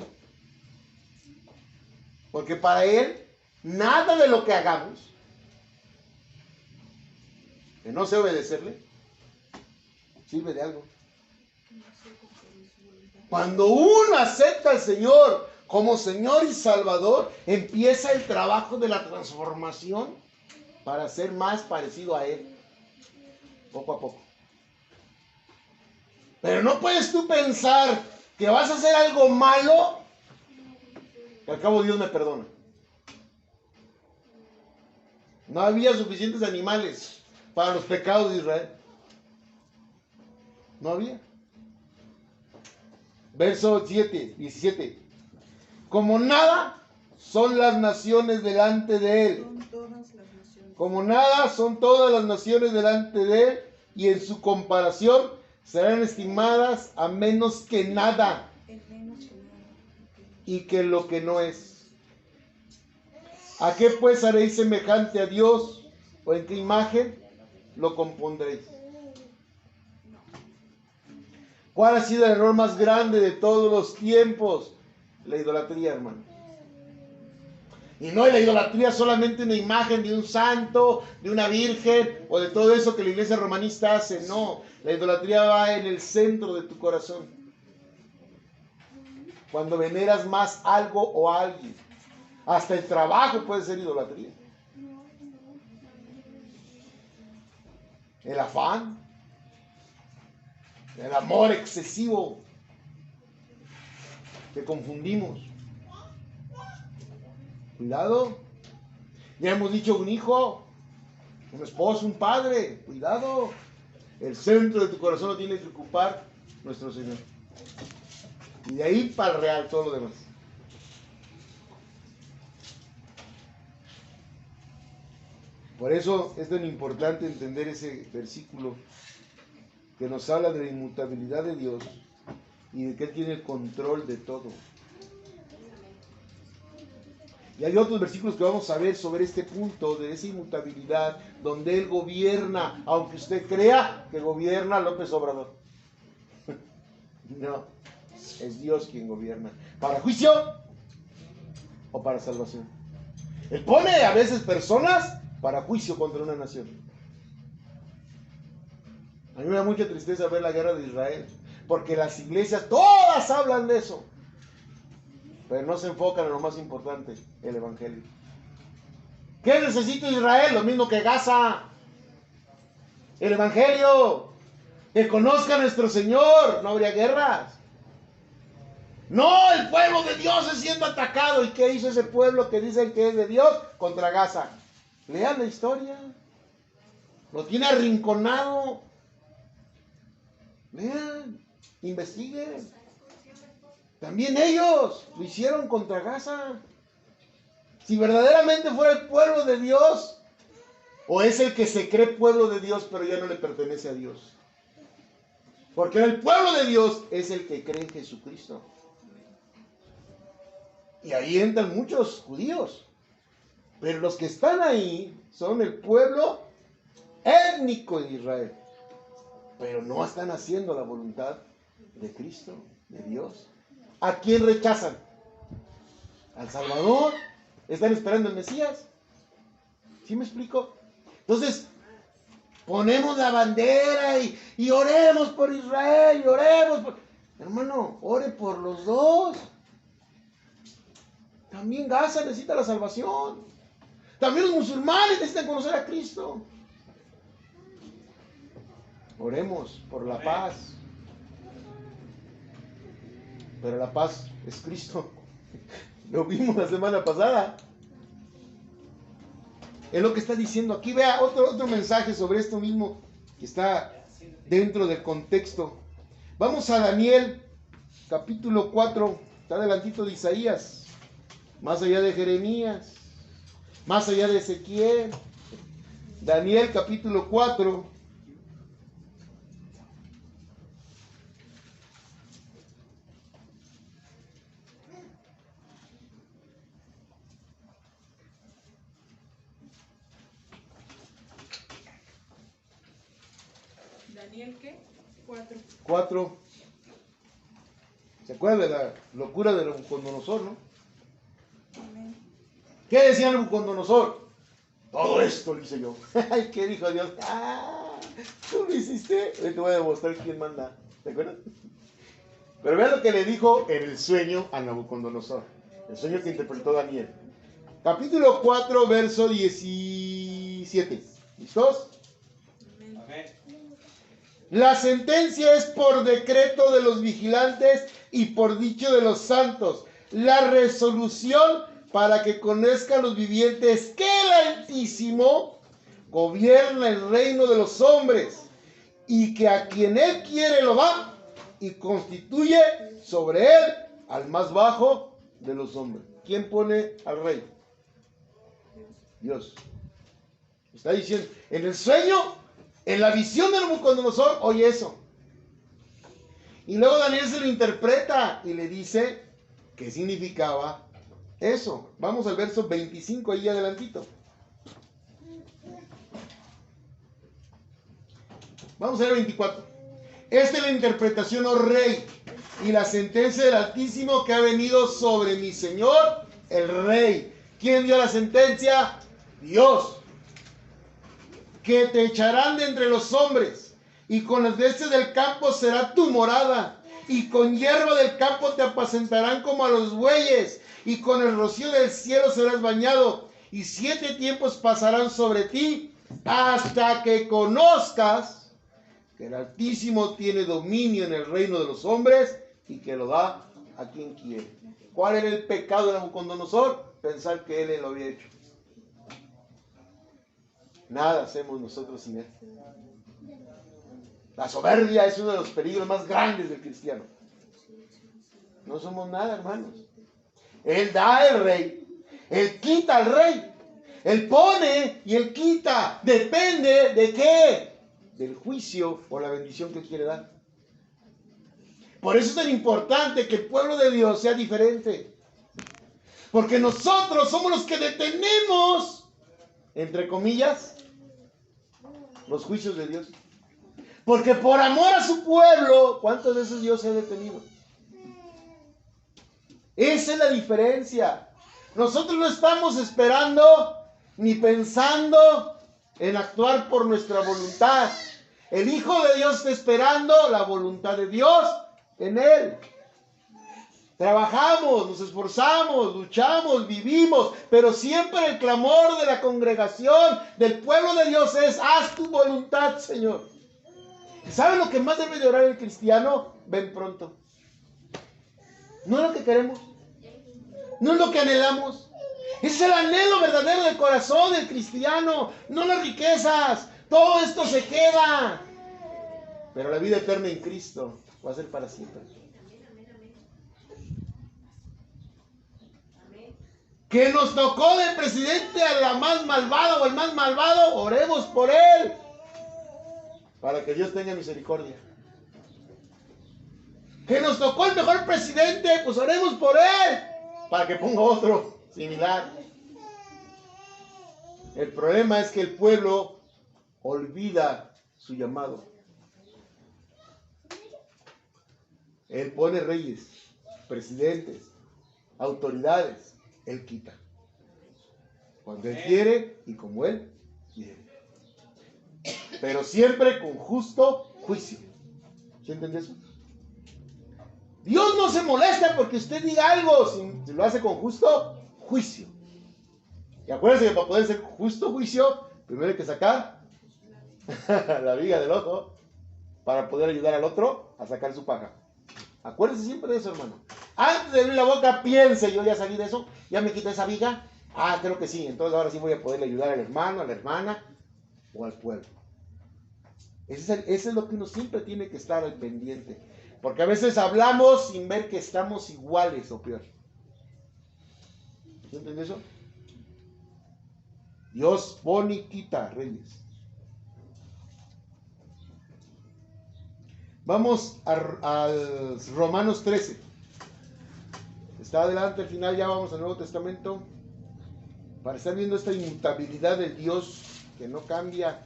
Porque para Él, nada de lo que hagamos, que no sé obedecerle, sirve de algo. Cuando uno acepta al Señor como Señor y Salvador, empieza el trabajo de la transformación para ser más parecido a Él, poco a poco. Pero no puedes tú pensar que vas a hacer algo malo, que al cabo Dios me perdona. No había suficientes animales para los pecados de Israel. No había. Verso 17. Como nada son las naciones delante de Él. Son todas las naciones. Como nada son todas las naciones delante de Él, y en su comparación serán estimadas a menos que nada, En menos que nada. y que lo que no es. ¿A qué pues haréis semejante a Dios? ¿O en qué imagen lo compondréis? ¿Cuál ha sido el error más grande de todos los tiempos? La idolatría, hermano. Y no es la idolatría solamente una imagen de un santo, de una virgen o de todo eso que la iglesia romanista hace. No, la idolatría va en el centro de tu corazón. Cuando veneras más algo o a alguien. Hasta el trabajo puede ser idolatría. El afán. el amor excesivo que confundimos. Cuidado. Ya hemos dicho un hijo, un esposo, un padre. Cuidado. El centro de tu corazón lo tiene que ocupar nuestro Señor. Y de ahí para el real todo lo demás. Por eso es tan importante entender ese versículo que nos habla de la inmutabilidad de Dios y de que Él tiene el control de todo. Y hay otros versículos que vamos a ver sobre este punto de esa inmutabilidad, donde Él gobierna, aunque usted crea que gobierna López Obrador. No, es Dios quien gobierna. ¿Para juicio o para salvación? Él pone a veces personas para juicio contra una nación. A mí me da mucha tristeza ver la guerra de Israel, porque las iglesias todas hablan de eso, pero no se enfocan en lo más importante, el evangelio. ¿Qué necesita Israel? Lo mismo que Gaza. El evangelio. Que conozca a nuestro Señor. No habría guerras. No, el pueblo de Dios es siendo atacado. ¿Y qué hizo ese pueblo que dicen que es de Dios contra Gaza? Lean la historia. Lo tiene arrinconado. Lean, investiguen. También ellos lo hicieron contra Gaza. Si verdaderamente fuera el pueblo de Dios, o es el que se cree pueblo de Dios, pero ya no le pertenece a Dios. Porque el pueblo de Dios es el que cree en Jesucristo. Y ahí entran muchos judíos. Pero los que están ahí son el pueblo étnico de Israel. Pero no están haciendo la voluntad de Cristo, de Dios. ¿A quién rechazan? ¿Al Salvador? ¿Están esperando el Mesías? ¿Sí me explico? Entonces, ponemos la bandera y oremos por Israel, y oremos por... Hermano, ore por los dos. También Gaza necesita la salvación. También los musulmanes necesitan conocer a Cristo. Oremos por la paz. Pero la paz es Cristo. Lo vimos la semana pasada. Es lo que está diciendo aquí. Vea otro mensaje sobre esto mismo que está dentro del contexto. Vamos a Daniel, capítulo 4. Está adelantito de Isaías. Más allá de Jeremías. Más allá de Ezequiel. Daniel, capítulo 4. Daniel, ¿qué? 4. ¿Se acuerdan de la locura de Nabucodonosor, no? Amén. ¿Qué decía Nabucodonosor? Todo esto lo hice yo. Ay, ¿qué dijo Dios? Tú lo hiciste. Hoy te voy a demostrar quién manda. ¿Te acuerdas? Pero vean lo que le dijo en el sueño a Nabucodonosor. El sueño que interpretó Daniel. Capítulo 4, verso 17. ¿Listos? Amén. La sentencia es por decreto de los vigilantes y por dicho de los santos. La resolución para que conozcan los vivientes que el Altísimo gobierna el reino de los hombres y que a quien Él quiere lo da y constituye sobre Él al más bajo de los hombres. ¿Quién pone al rey? Dios. Está diciendo, en el sueño, en la visión de Nabucodonosor, oye eso. Y luego Daniel se lo interpreta y le dice qué significaba eso. Vamos al verso 25, ahí adelantito. Vamos a ver el 24. Esta es la interpretación, oh rey, y la sentencia del Altísimo que ha venido sobre mi señor, el rey. ¿Quién dio la sentencia? Dios. Que te echarán de entre los hombres, y con las bestias del campo será tu morada, y con hierba del campo te apacentarán como a los bueyes, y con el rocío del cielo serás bañado, y 7 tiempos pasarán sobre ti, hasta que conozcas que el Altísimo tiene dominio en el reino de los hombres y que lo da a quien quiere. ¿Cuál era el pecado de Nabucodonosor? Pensar que él lo había hecho. Nada hacemos nosotros sin él. La soberbia es uno de los peligros más grandes del cristiano. No somos nada, hermanos. Él da el rey, él quita al rey, él pone y él quita. Depende de qué, del juicio o la bendición que quiere dar. Por eso es tan importante que el pueblo de Dios sea diferente, porque nosotros somos los que detenemos, entre comillas, los juicios de Dios. Porque por amor a su pueblo, ¿cuántas veces Dios se ha detenido? Esa es la diferencia. Nosotros no estamos esperando ni pensando en actuar por nuestra voluntad. El Hijo de Dios está esperando la voluntad de Dios en él. Trabajamos, nos esforzamos, luchamos, vivimos, pero siempre el clamor de la congregación, del pueblo de Dios es: haz tu voluntad, Señor. ¿Saben lo que más debe de orar el cristiano? Ven pronto. No es lo que queremos, no es lo que anhelamos. Es el anhelo verdadero del corazón del cristiano, no las riquezas. Todo esto se queda, pero la vida eterna en Cristo va a ser para siempre. Que nos tocó del presidente a la más malvada o el más malvado, oremos por él, para que Dios tenga misericordia. Que nos tocó el mejor presidente, pues oremos por él, para que ponga otro similar. El problema es que el pueblo olvida su llamado. Él pone reyes, presidentes, autoridades. Él quita. Cuando Él quiere y como Él quiere. Pero siempre con justo juicio. ¿Sí entiende eso? Dios no se molesta porque usted diga algo, si lo hace con justo juicio. Y acuérdense que para poder ser justo juicio, primero hay que sacar la viga del ojo para poder ayudar al otro a sacar su paja. Acuérdense siempre de eso, hermano. Antes de abrir la boca, piense: yo ya salí de eso, ya me quité esa viga. Ah, creo que sí. Entonces ahora sí voy a poderle ayudar al hermano, a la hermana o al pueblo. Eso es lo que uno siempre tiene que estar al pendiente. Porque a veces hablamos sin ver que estamos iguales o peor. ¿Sí entiendes eso? Dios pone y quita reyes. Vamos al Romanos 13. Está adelante, al final ya vamos al Nuevo Testamento. Para estar viendo esta inmutabilidad de Dios que no cambia,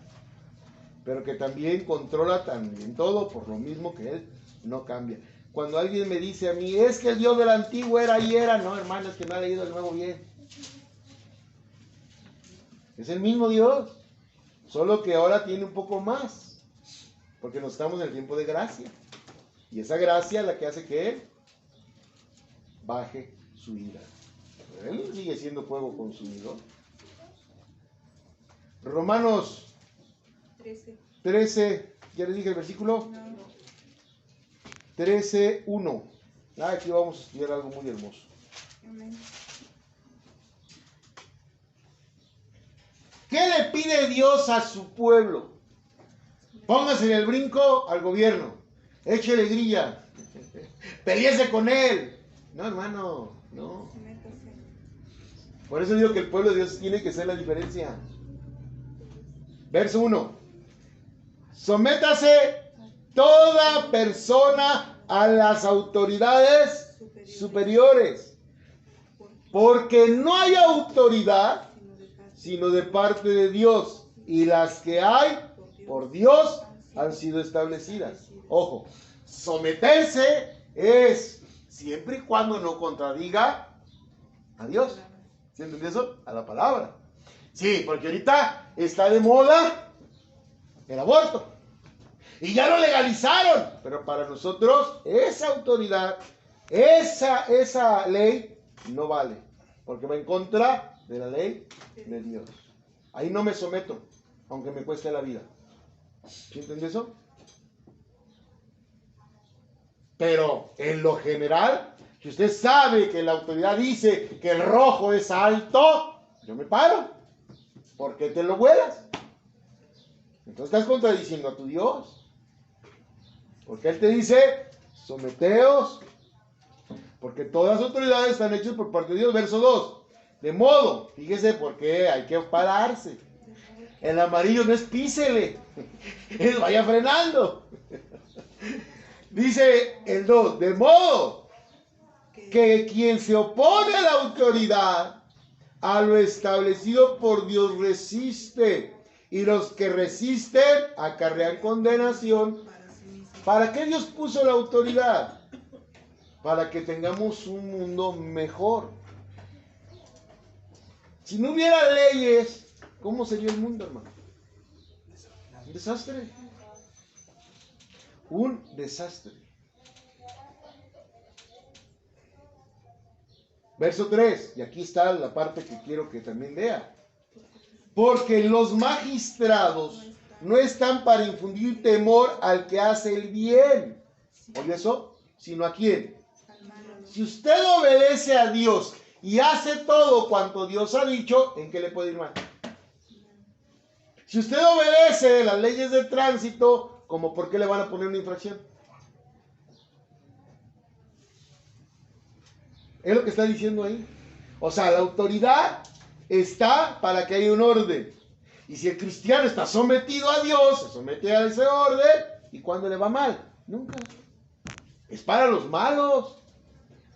pero que también controla también todo, por lo mismo que Él no cambia. Cuando alguien me dice a mí: es que el Dios del antiguo era y era. No, hermano, es que no ha leído el nuevo bien. Es el mismo Dios, solo que ahora tiene un poco más. Porque nos estamos en el tiempo de gracia. Y esa gracia es la que hace que Él baje su ira. Pero Él sigue siendo fuego consumidor. Romanos 13, ¿ya les dije el versículo? No. 13:1. Aquí vamos a estudiar algo muy hermoso. Amén. ¿Qué le pide Dios a su pueblo? Póngase en el brinco al gobierno. Échele grilla. Peleese con él. No, hermano, no. Métase. Por eso digo que el pueblo de Dios tiene que ser la diferencia. Verso 1. Sométase toda persona a las autoridades superiores, porque no hay autoridad sino de parte de Dios, y las que hay por Dios han sido establecidas. Ojo, someterse es siempre y cuando no contradiga a Dios. ¿Sí entiendes eso? A la palabra. Sí, porque ahorita está de moda el aborto. Y ya lo legalizaron. Pero para nosotros esa autoridad, esa ley no vale. Porque va en contra de la ley de Dios. Ahí no me someto, aunque me cueste la vida. ¿Sí entiendes eso? Pero en lo general, si usted sabe que la autoridad dice que el rojo es alto, yo me paro. ¿Por qué te lo vuelas? Entonces estás contradiciendo a tu Dios. Porque Él te dice, someteos. Porque todas las autoridades están hechas por parte de Dios. Verso 2. De modo, fíjese por qué hay que pararse. El amarillo no es písele, es vaya frenando. Dice el 2, de modo que quien se opone a la autoridad, a lo establecido por Dios resiste, y los que resisten acarrean condenación. ¿Para qué Dios puso la autoridad? Para que tengamos un mundo mejor. Si no hubiera leyes, ¿cómo sería el mundo, hermano? Un desastre. Un desastre. Verso 3, y aquí está la parte que quiero que también vea. Porque los magistrados no están para infundir temor al que hace el bien. ¿Oye eso? Sino a quién. Si usted obedece a Dios y hace todo cuanto Dios ha dicho, ¿en qué le puede ir mal? Si usted obedece las leyes de tránsito, ¿cómo por qué le van a poner una infracción? Es lo que está diciendo ahí. O sea, la autoridad está para que haya un orden. Y si el cristiano está sometido a Dios, se somete a ese orden, ¿y cuándo le va mal? Nunca. Es para los malos,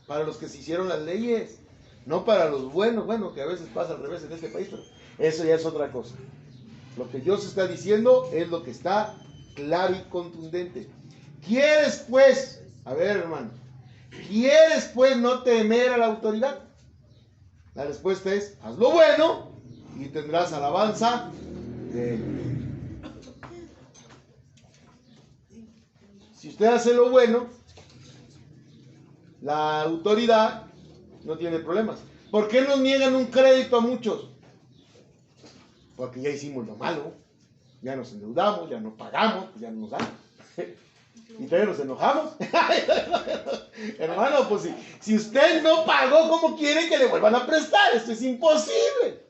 para los que se hicieron las leyes, no para los buenos. Bueno, que a veces pasa al revés en este país, pero eso ya es otra cosa. Lo que Dios está diciendo es lo que está claro y contundente. ¿Quieres pues, a ver hermano, quieres pues no temer a la autoridad? La respuesta es, haz lo bueno y tendrás alabanza de él. Si usted hace lo bueno, la autoridad no tiene problemas. ¿Por qué nos niegan un crédito a muchos? Porque ya hicimos lo malo, ya nos endeudamos, ya no pagamos, ya no nos dan. Y todavía nos enojamos. Hermano, pues si usted no pagó, ¿cómo quiere que le vuelvan a prestar? Esto es imposible.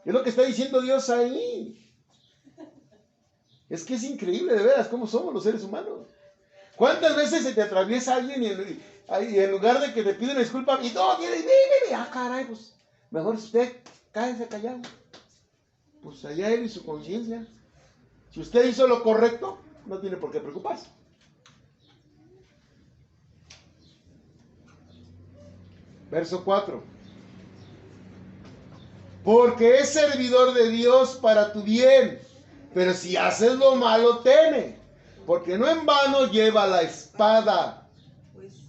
Es lo que está diciendo Dios ahí. Es que es increíble, de veras, cómo somos los seres humanos. ¿Cuántas veces se te atraviesa alguien y en lugar de que te pida una disculpa, y no, dime, ah, caray, pues mejor usted cállese callado. Pues allá él y su conciencia. Si usted hizo lo correcto, no tiene por qué preocuparse. Verso 4. Porque es servidor de Dios para tu bien, pero si haces lo malo, teme, porque no en vano lleva la espada,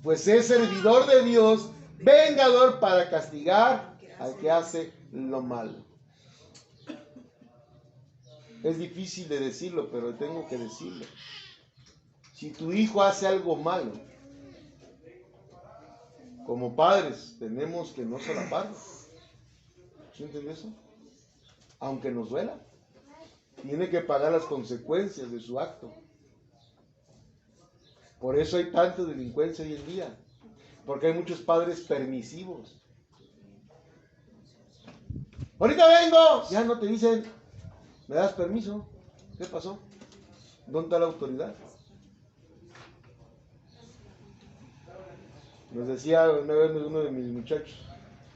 pues es servidor de Dios, vengador para castigar al que hace lo malo. Es difícil de decirlo, pero tengo que decirlo. Si tu hijo hace algo malo, como padres tenemos que no solaparlo. ¿Sí entiendes eso? Aunque nos duela, tiene que pagar las consecuencias de su acto. Por eso hay tanta delincuencia hoy en día, porque hay muchos padres permisivos. Ahorita vengo, ya no te dicen, ¿me das permiso? ¿Qué pasó? ¿Dónde está la autoridad? Nos decía una vez uno de mis muchachos,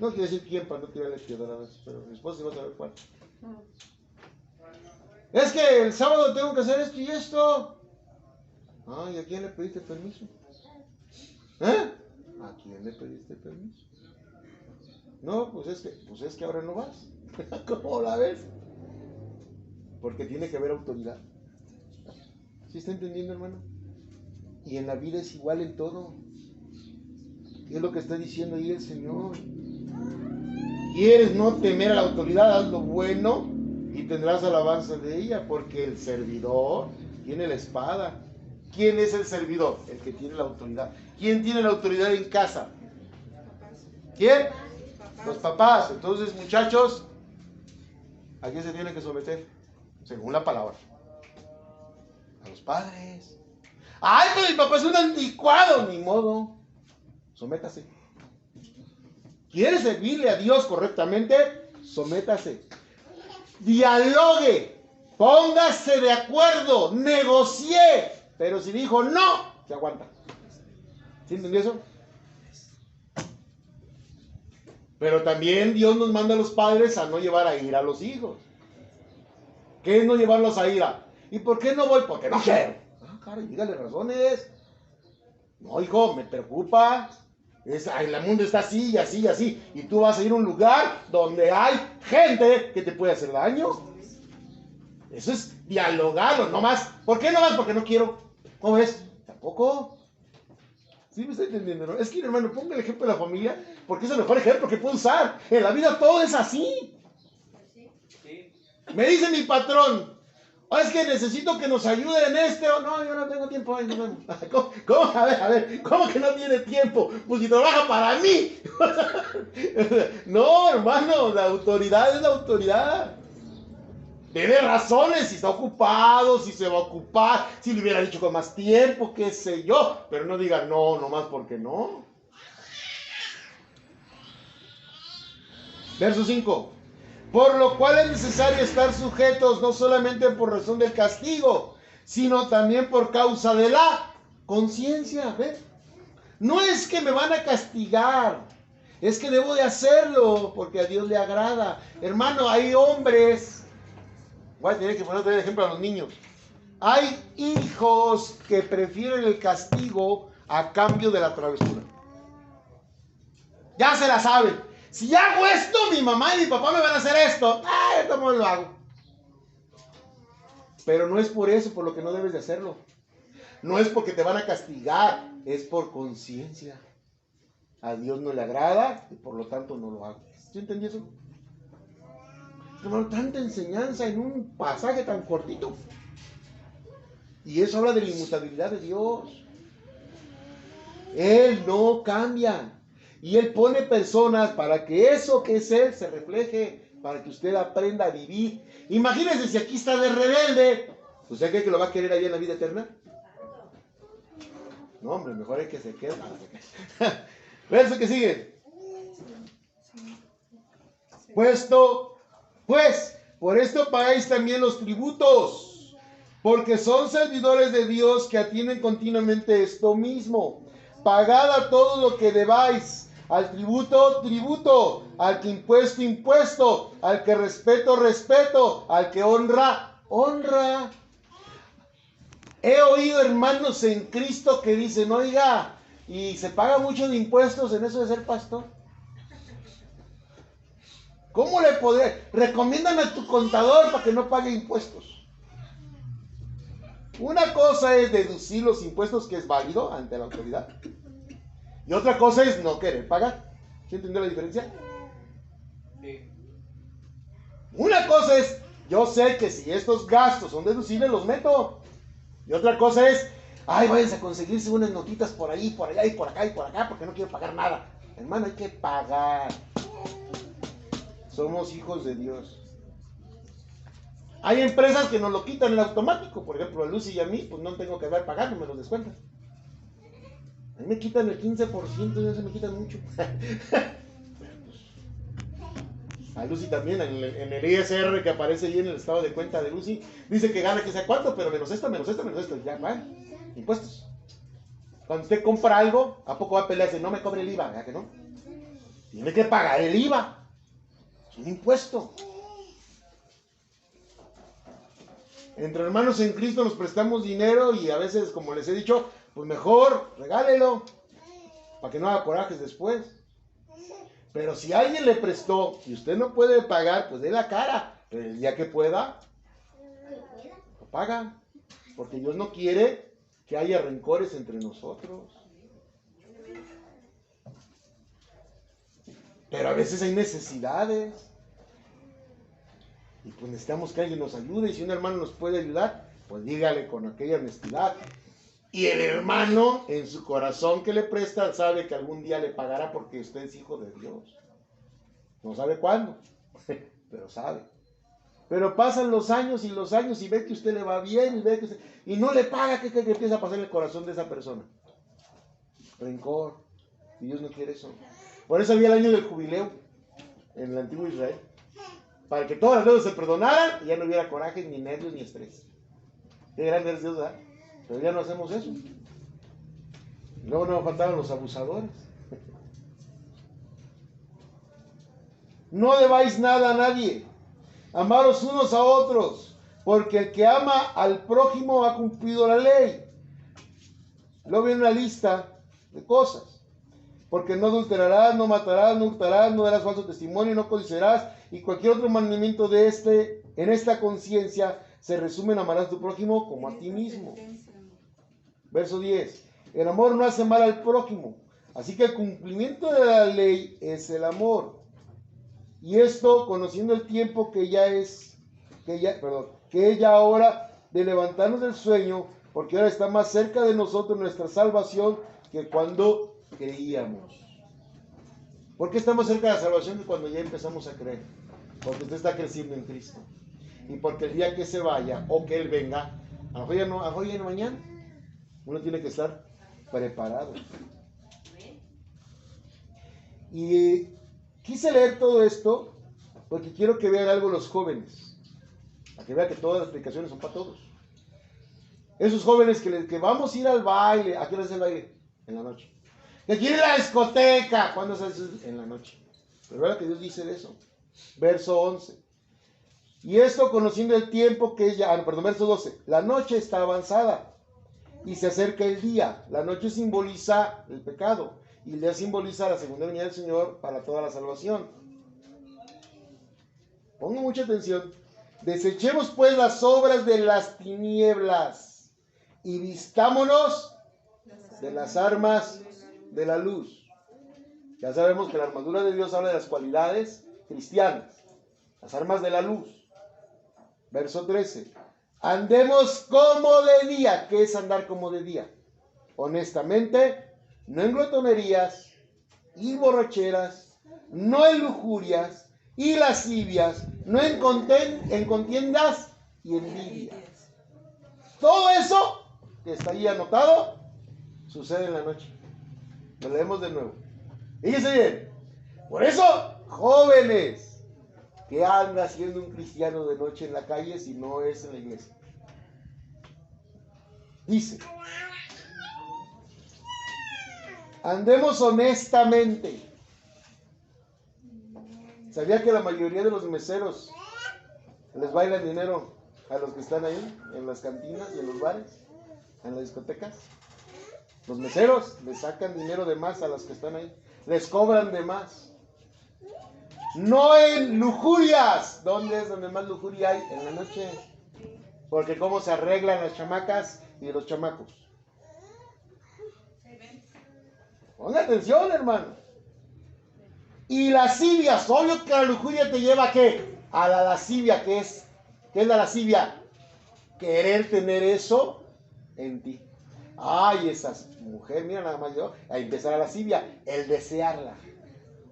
no quiero decir quién para no tirarle piedra a la vez, pero mi esposa iba a saber cuál. Es que el sábado tengo que hacer esto y esto. Ah, ¿y a quién le pediste permiso? ¿Eh? ¿A quién le pediste permiso? No, pues es que ahora no vas. ¿Cómo la ves? Porque tiene que haber autoridad. ¿Sí está entendiendo, hermano? Y en la vida es igual en todo. ¿Qué es lo que está diciendo ahí el Señor? ¿Quieres no temer a la autoridad? Haz lo bueno y tendrás alabanza de ella, porque el servidor tiene la espada. ¿Quién es el servidor? El que tiene la autoridad. ¿Quién tiene la autoridad en casa? ¿Quién? Los papás. Entonces, muchachos, ¿a quién se tiene que someter? Según la palabra. A los padres. Ay, pero mi papá es un anticuado. Ni modo. Sométase. ¿Quiere servirle a Dios correctamente? Sométase. Dialogue. Póngase de acuerdo. Negocie. Pero si dijo no, se aguanta. ¿Sí entendió eso? Pero también Dios nos manda a los padres a no llevar a ira a los hijos. ¿Qué es no llevarlos a ira? ¿Y por qué no voy? Porque no quiero. Ah, caray, dígale razones. No, hijo, me preocupa. El mundo está así y así y así. Y tú vas a ir a un lugar donde hay gente que te puede hacer daño. Eso es dialogarlo, no más. ¿Por qué no vas? Porque no quiero. ¿Cómo ves? Tampoco. ¿Sí me está entendiendo? ¿No? Es que, hermano, ponga el ejemplo de la familia, porque es el mejor ejemplo que puedo usar. En la vida todo es así. Me dice mi patrón, oh, es que necesito que nos ayude en esto. No, yo no tengo tiempo. Ay, no, ¿Cómo? A ver, ¿cómo que no tiene tiempo? Pues si trabaja para mí. No, hermano, la autoridad es la autoridad. Tiene razones, si está ocupado, si se va a ocupar, si le hubiera dicho con más tiempo, qué sé yo. Pero no diga no, nomás porque no. Verso 5. Por lo cual es necesario estar sujetos no solamente por razón del castigo, sino también por causa de la conciencia. ¿Ves? No es que me van a castigar, es que debo de hacerlo porque a Dios le agrada. Hermano, hay hombres, voy a tener que poner otro ejemplo a los niños. Hay hijos que prefieren el castigo a cambio de la travesura. Ya se la saben. Si hago esto, mi mamá y mi papá me van a hacer esto. ¿Cómo lo hago? Pero no es por eso por lo que no debes de hacerlo. No es porque te van a castigar, es por conciencia. A Dios no le agrada y por lo tanto no lo hago. ¿Sí entendí eso? Hermano, tanta enseñanza en un pasaje tan cortito. Y eso habla de la inmutabilidad de Dios. Él no cambia. Y Él pone personas para que eso que es Él se refleje, para que usted aprenda a vivir. Imagínense si aquí está de rebelde. ¿Usted cree que lo va a querer allá en la vida eterna? No, hombre, mejor es que se quede. Verso que sigue. Pues, por esto pagáis también los tributos, porque son servidores de Dios que atienden continuamente esto mismo. Pagad a todo lo que debáis. Al tributo, tributo. Al que impuesto, impuesto. Al que respeto, respeto. Al que honra, honra. He oído hermanos en Cristo que dicen, oiga, y se paga mucho de impuestos en eso de ser pastor. ¿Cómo le podré? Recomiéndame a tu contador para que no pague impuestos. Una cosa es deducir los impuestos, que es válido ante la autoridad. Y otra cosa es no querer pagar. ¿Sí entendió la diferencia? Sí. Una cosa es, yo sé que si estos gastos son deducibles, los meto. Y otra cosa es, váyanse a conseguirse unas notitas por ahí, por allá y por acá y por acá, porque no quiero pagar nada. Hermano, hay que pagar. Somos hijos de Dios. Hay empresas que nos lo quitan en automático. Por ejemplo, a Lucy y a mí, pues no tengo que andar pagando, me lo descuentan. A mí me quitan el 15%, ya se me quitan mucho. A Lucy también, en el ISR que aparece ahí en el estado de cuenta de Lucy, dice que gana que sea cuánto, pero menos esto, ya van, impuestos. Cuando usted compra algo, ¿a poco va a pelearse? No me cobre el IVA, ¿verdad que no? Tiene que pagar el IVA. Es un impuesto. Entre hermanos en Cristo nos prestamos dinero y a veces, como les he dicho, pues mejor regálelo para que no haga corajes después. Pero si alguien le prestó y usted no puede pagar, pues dé la cara. Pero el día que pueda, lo paga. Porque Dios no quiere que haya rencores entre nosotros. Pero a veces hay necesidades. Y pues necesitamos que alguien nos ayude. Y si un hermano nos puede ayudar, pues dígale con aquella honestidad. Y el hermano, en su corazón que le presta, sabe que algún día le pagará porque usted es hijo de Dios. No sabe cuándo, pero sabe. Pero pasan los años y ve que usted le va bien y no le paga, ¿qué empieza a pasar en el corazón de esa persona? Rencor. Y Dios no quiere eso. Por eso había el año del jubileo en el antiguo Israel. Para que todas las deudas se perdonaran y ya no hubiera coraje, ni nervios, ni estrés. Qué grande es Dios, ¿verdad? Pero ya no hacemos eso. Luego no faltaban los abusadores. No debáis nada a nadie. Amaros unos a otros, porque el que ama al prójimo ha cumplido la ley. Luego viene una lista de cosas. Porque no adulterarás, no matarás, no hurtarás, no darás falso testimonio, no codiciarás, y cualquier otro mandamiento en esta conciencia se resume en amarás a tu prójimo como a ti mismo. Verso 10. El amor no hace mal al prójimo, así que el cumplimiento de la ley es el amor. Y esto conociendo el tiempo que ya ahora de levantarnos del sueño, porque ahora está más cerca de nosotros nuestra salvación que cuando creíamos. ¿Por qué estamos cerca de la salvación que cuando ya empezamos a creer? Porque usted está creciendo en Cristo. Y porque el día que se vaya o que Él venga, a lo mejor ya no mañana, uno tiene que estar preparado. Y quise leer todo esto porque quiero que vean algo los jóvenes. Para que vean que todas las explicaciones son para todos. Esos jóvenes que vamos a ir al baile. ¿A qué hora es el baile? En la noche. Que quieren ir a la discoteca. ¿Cuándo se hace? En la noche. Pero vean que Dios dice de eso. Verso 11. Y esto conociendo el tiempo que verso 12. La noche está avanzada y se acerca el día. La noche simboliza el pecado y el día simboliza la segunda venida del Señor para toda la salvación. Pongan mucha atención. Desechemos pues las obras de las tinieblas y vistámonos de las armas de la luz. Ya sabemos que la armadura de Dios habla de las cualidades cristianas, las armas de la luz. Verso 13. Andemos como de día. ¿Qué es andar como de día? Honestamente, no en glotonerías y borracheras, no en lujurias y lascivias, no en contiendas y envidias. Todo eso que está ahí anotado sucede en la noche. Lo leemos de nuevo. Fíjense bien. Por eso, jóvenes, ¿qué anda haciendo un cristiano de noche en la calle si no es en la iglesia? Dice, andemos honestamente. ¿Sabía que la mayoría de los meseros les bailan dinero a los que están ahí, en las cantinas y en los bares, en las discotecas? Los meseros les sacan dinero de más a los que están ahí, les cobran de más. No en lujurias. ¿Dónde es donde más lujuria hay? En la noche. Porque cómo se arreglan las chamacas y los chamacos. Ponga atención, hermano. Y lascivias. Obvio que la lujuria te lleva ¿a qué? A la lascivia. ¿Qué es la lascivia? Querer tener eso en ti. Ay, esa mujer, mira nada más yo. A empezar la lascivia. El desearla.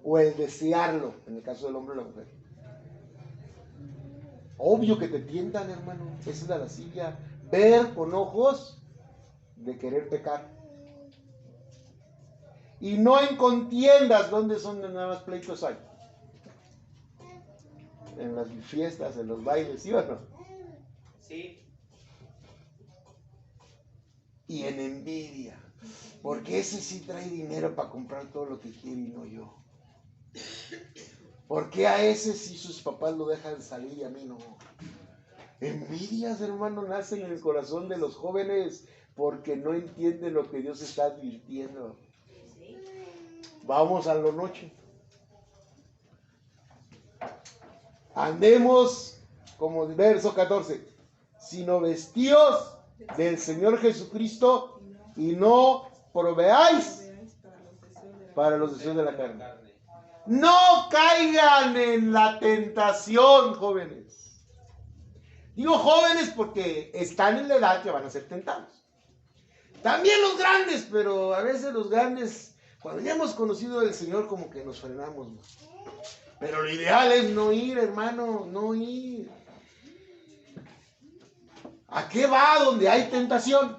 O el desearlo, en el caso del hombre o la mujer. Obvio que te tientan, hermano. Esa es la lascivia. Ver con ojos de querer pecar. Y no en contiendas, donde son nada más pleitos hay. En las fiestas, en los bailes, ¿sí o no? Sí. Y en envidia. Porque ese sí trae dinero para comprar todo lo que quiere y no yo. ¿Por qué a ese sí sus papás lo dejan salir y a mí no? Envidias, hermano, nacen en el corazón de los jóvenes porque no entienden lo que Dios está advirtiendo. Vamos a la noche. Andemos, como verso 14, sino vestíos del Señor Jesucristo y no proveáis para los deseos de la carne. No caigan en la tentación, jóvenes. Digo jóvenes porque están en la edad que van a ser tentados. También los grandes, pero a veces los grandes, cuando ya hemos conocido al Señor, como que nos frenamos. Pero lo ideal es no ir, hermano, no ir. ¿A qué va donde hay tentación?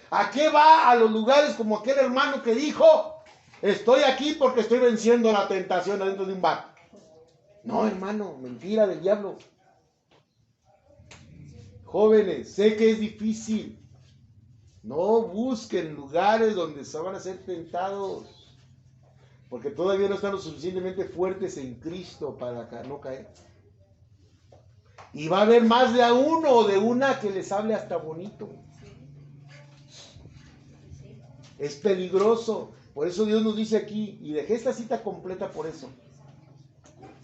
¿A qué va a los lugares como aquel hermano que dijo, estoy aquí porque estoy venciendo la tentación adentro de un bar? No, hermano, mentira del diablo. Jóvenes, sé que es difícil. No busquen lugares donde se van a ser tentados, porque todavía no están lo suficientemente fuertes en Cristo para no caer. Y va a haber más de uno o de una que les hable hasta bonito. Es peligroso. Por eso Dios nos dice aquí, y dejé esta cita completa por eso.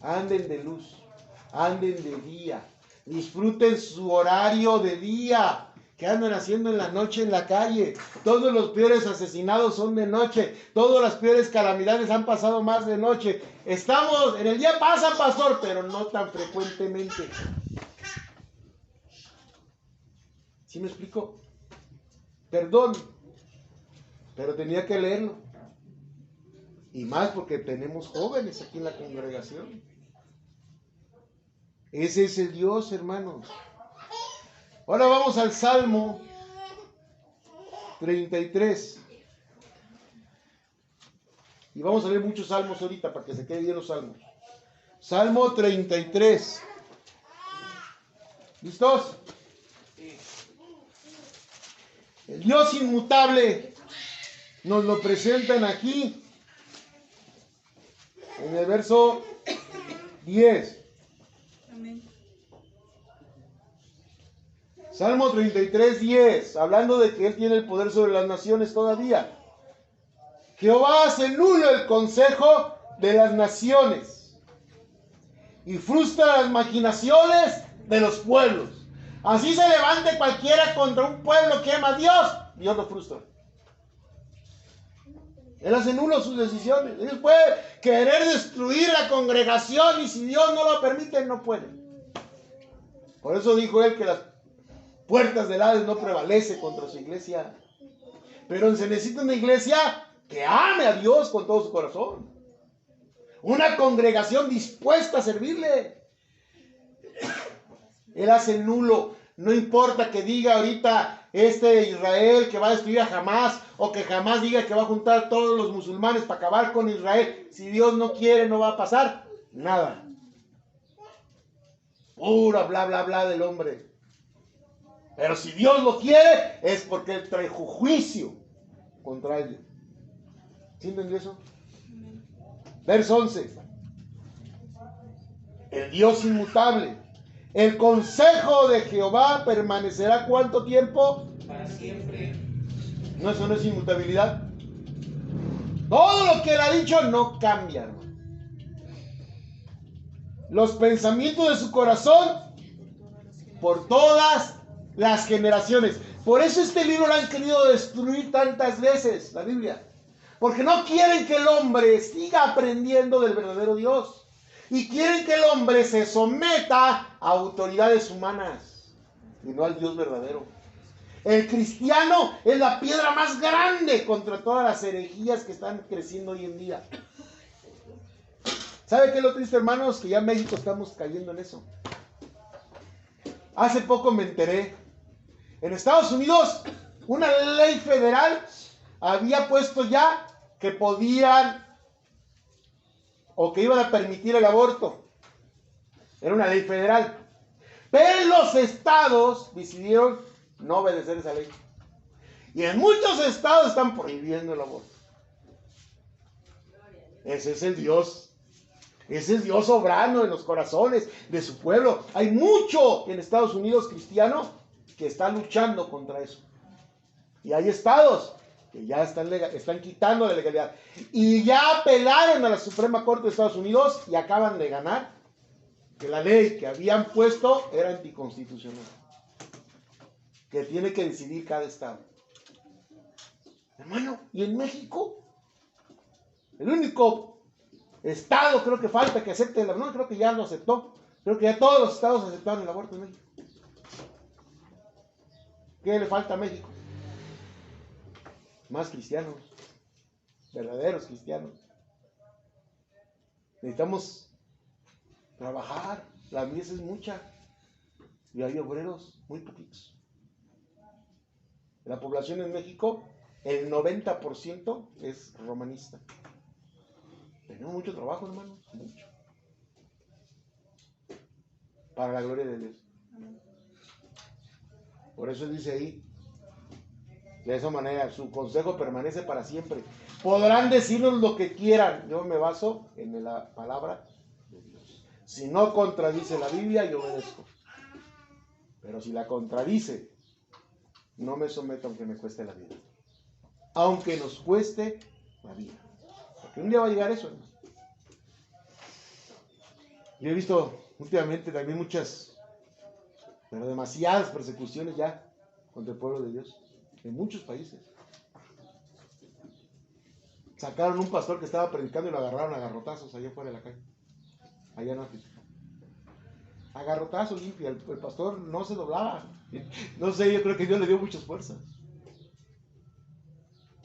Anden de luz, anden de día, disfruten su horario de día. ¿Qué andan haciendo en la noche en la calle? Todos los peores asesinados son de noche. Todas las peores calamidades han pasado más de noche. En el día pasa, pastor, pero no tan frecuentemente. ¿Sí me explico? Perdón, pero tenía que leerlo. Y más porque tenemos jóvenes aquí en la congregación. Ese es el Dios, hermanos. Ahora vamos al Salmo 33. Y vamos a leer muchos salmos ahorita para que se queden bien los salmos. Salmo 33. ¿Listos? El Dios inmutable nos lo presentan aquí en el verso 10. Amén. Salmo 33, 10, hablando de que Él tiene el poder sobre las naciones todavía. Jehová hace nulo el consejo de las naciones y frustra las maquinaciones de los pueblos. Así se levante cualquiera contra un pueblo que ama a Dios, Dios lo frustra. Él hace nulo sus decisiones. Él puede querer destruir la congregación y si Dios no lo permite, no puede. Por eso dijo Él que las puertas del Hades no prevalece contra su iglesia. Pero se necesita una iglesia que ame a Dios con todo su corazón. Una congregación dispuesta a servirle. Él hace nulo. No importa que diga ahorita Israel que va a destruir a Hamás, o que Hamás diga que va a juntar a todos los musulmanes para acabar con Israel. Si Dios no quiere, no va a pasar nada. Pura bla bla bla del hombre. Pero si Dios lo quiere, es porque Él trae juicio contra ellos. ¿Sí entendió eso? Verso 11. El Dios inmutable. El consejo de Jehová permanecerá ¿cuánto tiempo? Para siempre. No, eso no es inmutabilidad. Todo lo que Él ha dicho no cambia, hermano. Los pensamientos de su corazón por todas las generaciones. Por eso este libro lo han querido destruir tantas veces, la Biblia. Porque no quieren que el hombre siga aprendiendo del verdadero Dios. Y quieren que el hombre se someta a autoridades humanas y no al Dios verdadero. El cristiano es la piedra más grande contra todas las herejías que están creciendo hoy en día. ¿Sabe qué es lo triste, hermanos? Que ya en México estamos cayendo en eso. Hace poco me enteré. En Estados Unidos, una ley federal había puesto ya que podían o que iban a permitir el aborto. Era una ley federal. Pero los estados decidieron no obedecer esa ley. Y en muchos estados están prohibiendo el aborto. Ese es el Dios. Ese es Dios soberano en los corazones de su pueblo. Hay mucho en Estados Unidos cristiano que está luchando contra eso. Y hay estados que ya están quitando la legalidad. Y ya apelaron a la Suprema Corte de Estados Unidos y acaban de ganar que la ley que habían puesto era anticonstitucional. Que tiene que decidir cada estado. Hermano, ¿y en México? El único estado creo que falta que acepte el aborto. No, creo que ya lo aceptó. Creo que ya todos los estados aceptaron el aborto en México. ¿Qué le falta a México? Más cristianos, verdaderos cristianos. Necesitamos trabajar. La mies es mucha y hay obreros muy poquitos. La población en México, el 90% es romanista. Tenemos mucho trabajo, hermanos, mucho. Para la gloria de Dios. Por eso dice ahí, de esa manera, su consejo permanece para siempre. Podrán decirnos lo que quieran. Yo me baso en la palabra de Dios. Si no contradice la Biblia, yo obedezco. Pero si la contradice, no me someto aunque me cueste la vida. Aunque nos cueste la vida. Porque un día va a llegar eso, hermano. Yo he visto últimamente también muchas, pero demasiadas persecuciones ya contra el pueblo de Dios. En muchos países. Sacaron un pastor que estaba predicando y lo agarraron a garrotazos allá afuera de la calle. Allá en África. A garrotazos limpio. El pastor no se doblaba. No sé, yo creo que Dios le dio muchas fuerzas.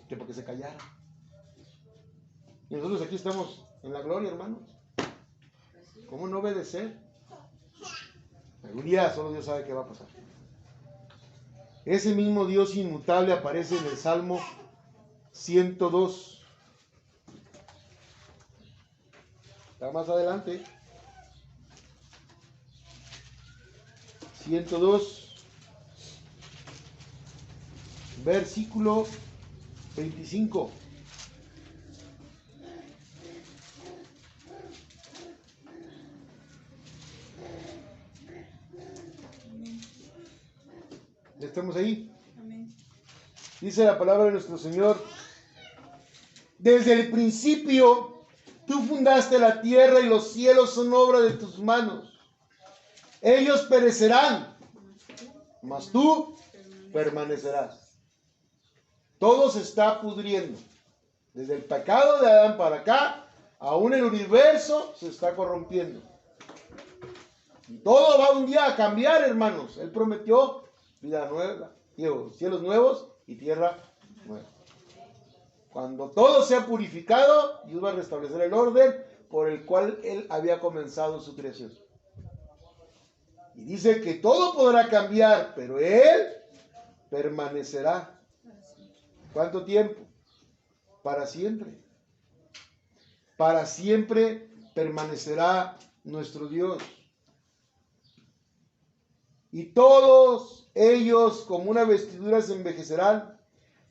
Que porque se callara. Y nosotros aquí estamos en la gloria, hermanos. ¿Cómo no obedecer? Algún día solo Dios sabe qué va a pasar. Ese mismo Dios inmutable aparece en el Salmo 102. Está más adelante. 102, versículo 25. ¿Ya estamos ahí? Amén. Dice la palabra de nuestro Señor: desde el principio tú fundaste la tierra y los cielos son obra de tus manos. Ellos perecerán, mas tú permanecerás. Todo se está pudriendo. Desde el pecado de Adán para acá, aún el universo se está corrompiendo. Y todo va un día a cambiar, hermanos. Él prometió vida nueva, cielos nuevos y tierra nueva. Cuando todo sea purificado, Dios va a restablecer el orden por el cual Él había comenzado su creación. Y dice que todo podrá cambiar, pero Él permanecerá. ¿Cuánto tiempo? Para siempre. Para siempre permanecerá nuestro Dios. Y todos ellos como una vestidura se envejecerán,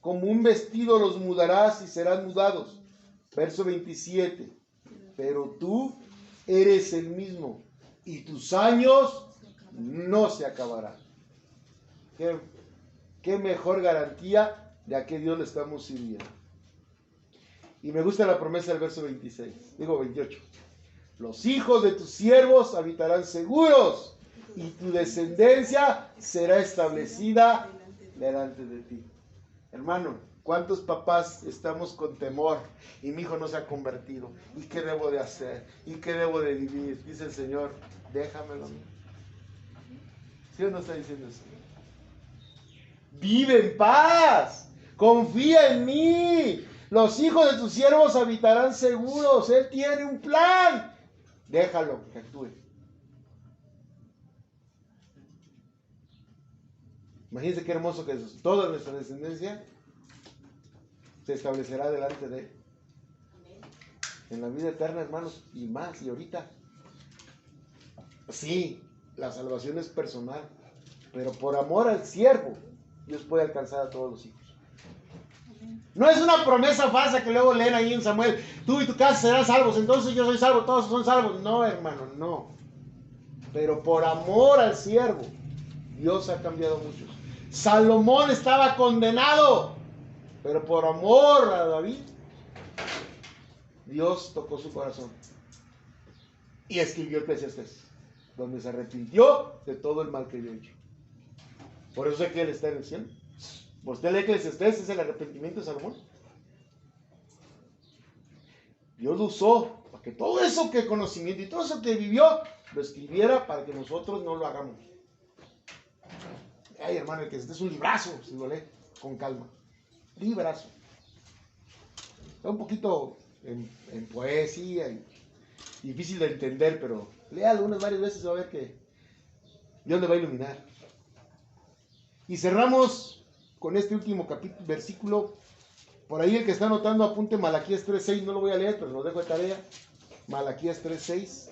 como un vestido los mudarás y serán mudados. Verso 27. Pero tú eres el mismo y tus años no se acabarán. Qué mejor garantía de a qué Dios le estamos sirviendo. Y me gusta la promesa del verso 28. Los hijos de tus siervos habitarán seguros y tu descendencia será establecida delante de ti. Hermano, ¿cuántos papás estamos con temor y mi hijo no se ha convertido? ¿Y qué debo de hacer? ¿Y qué debo de vivir? Dice el Señor, déjamelo a mí. ¿Sí o no está diciendo eso? Vive en paz, confía en mí. Los hijos de tus siervos habitarán seguros. Él tiene un plan. Déjalo que actúe. Imagínense qué hermoso que es. Toda nuestra descendencia se establecerá delante de Él. En la vida eterna, hermanos, y más, y ahorita. Sí, la salvación es personal, pero por amor al siervo, Dios puede alcanzar a todos los hijos. No es una promesa falsa que luego leen ahí en Samuel, tú y tu casa serán salvos, entonces yo soy salvo, todos son salvos. No, hermano, no. Pero por amor al siervo, Dios ha cambiado muchos. Salomón estaba condenado, pero por amor a David, Dios tocó su corazón y escribió Eclesiastés, donde se arrepintió de todo el mal que había hecho. Por eso sé que Él está en el cielo. ¿Usted lee Eclesiastés? ¿Es el arrepentimiento de Salomón? Dios lo usó para que todo eso que conocimiento y todo eso que vivió lo escribiera para que nosotros no lo hagamos. Ay, hermano, el Eclesiastés es un librazo, si lo lee con calma. Librazo. Está un poquito en poesía y difícil de entender, pero léalo unas varias veces y va a ver que Dios le va a iluminar. Y cerramos con este último versículo. Por ahí el que está anotando apunte Malaquías 3:6, no lo voy a leer, pero lo dejo de tarea. Malaquías 3:6.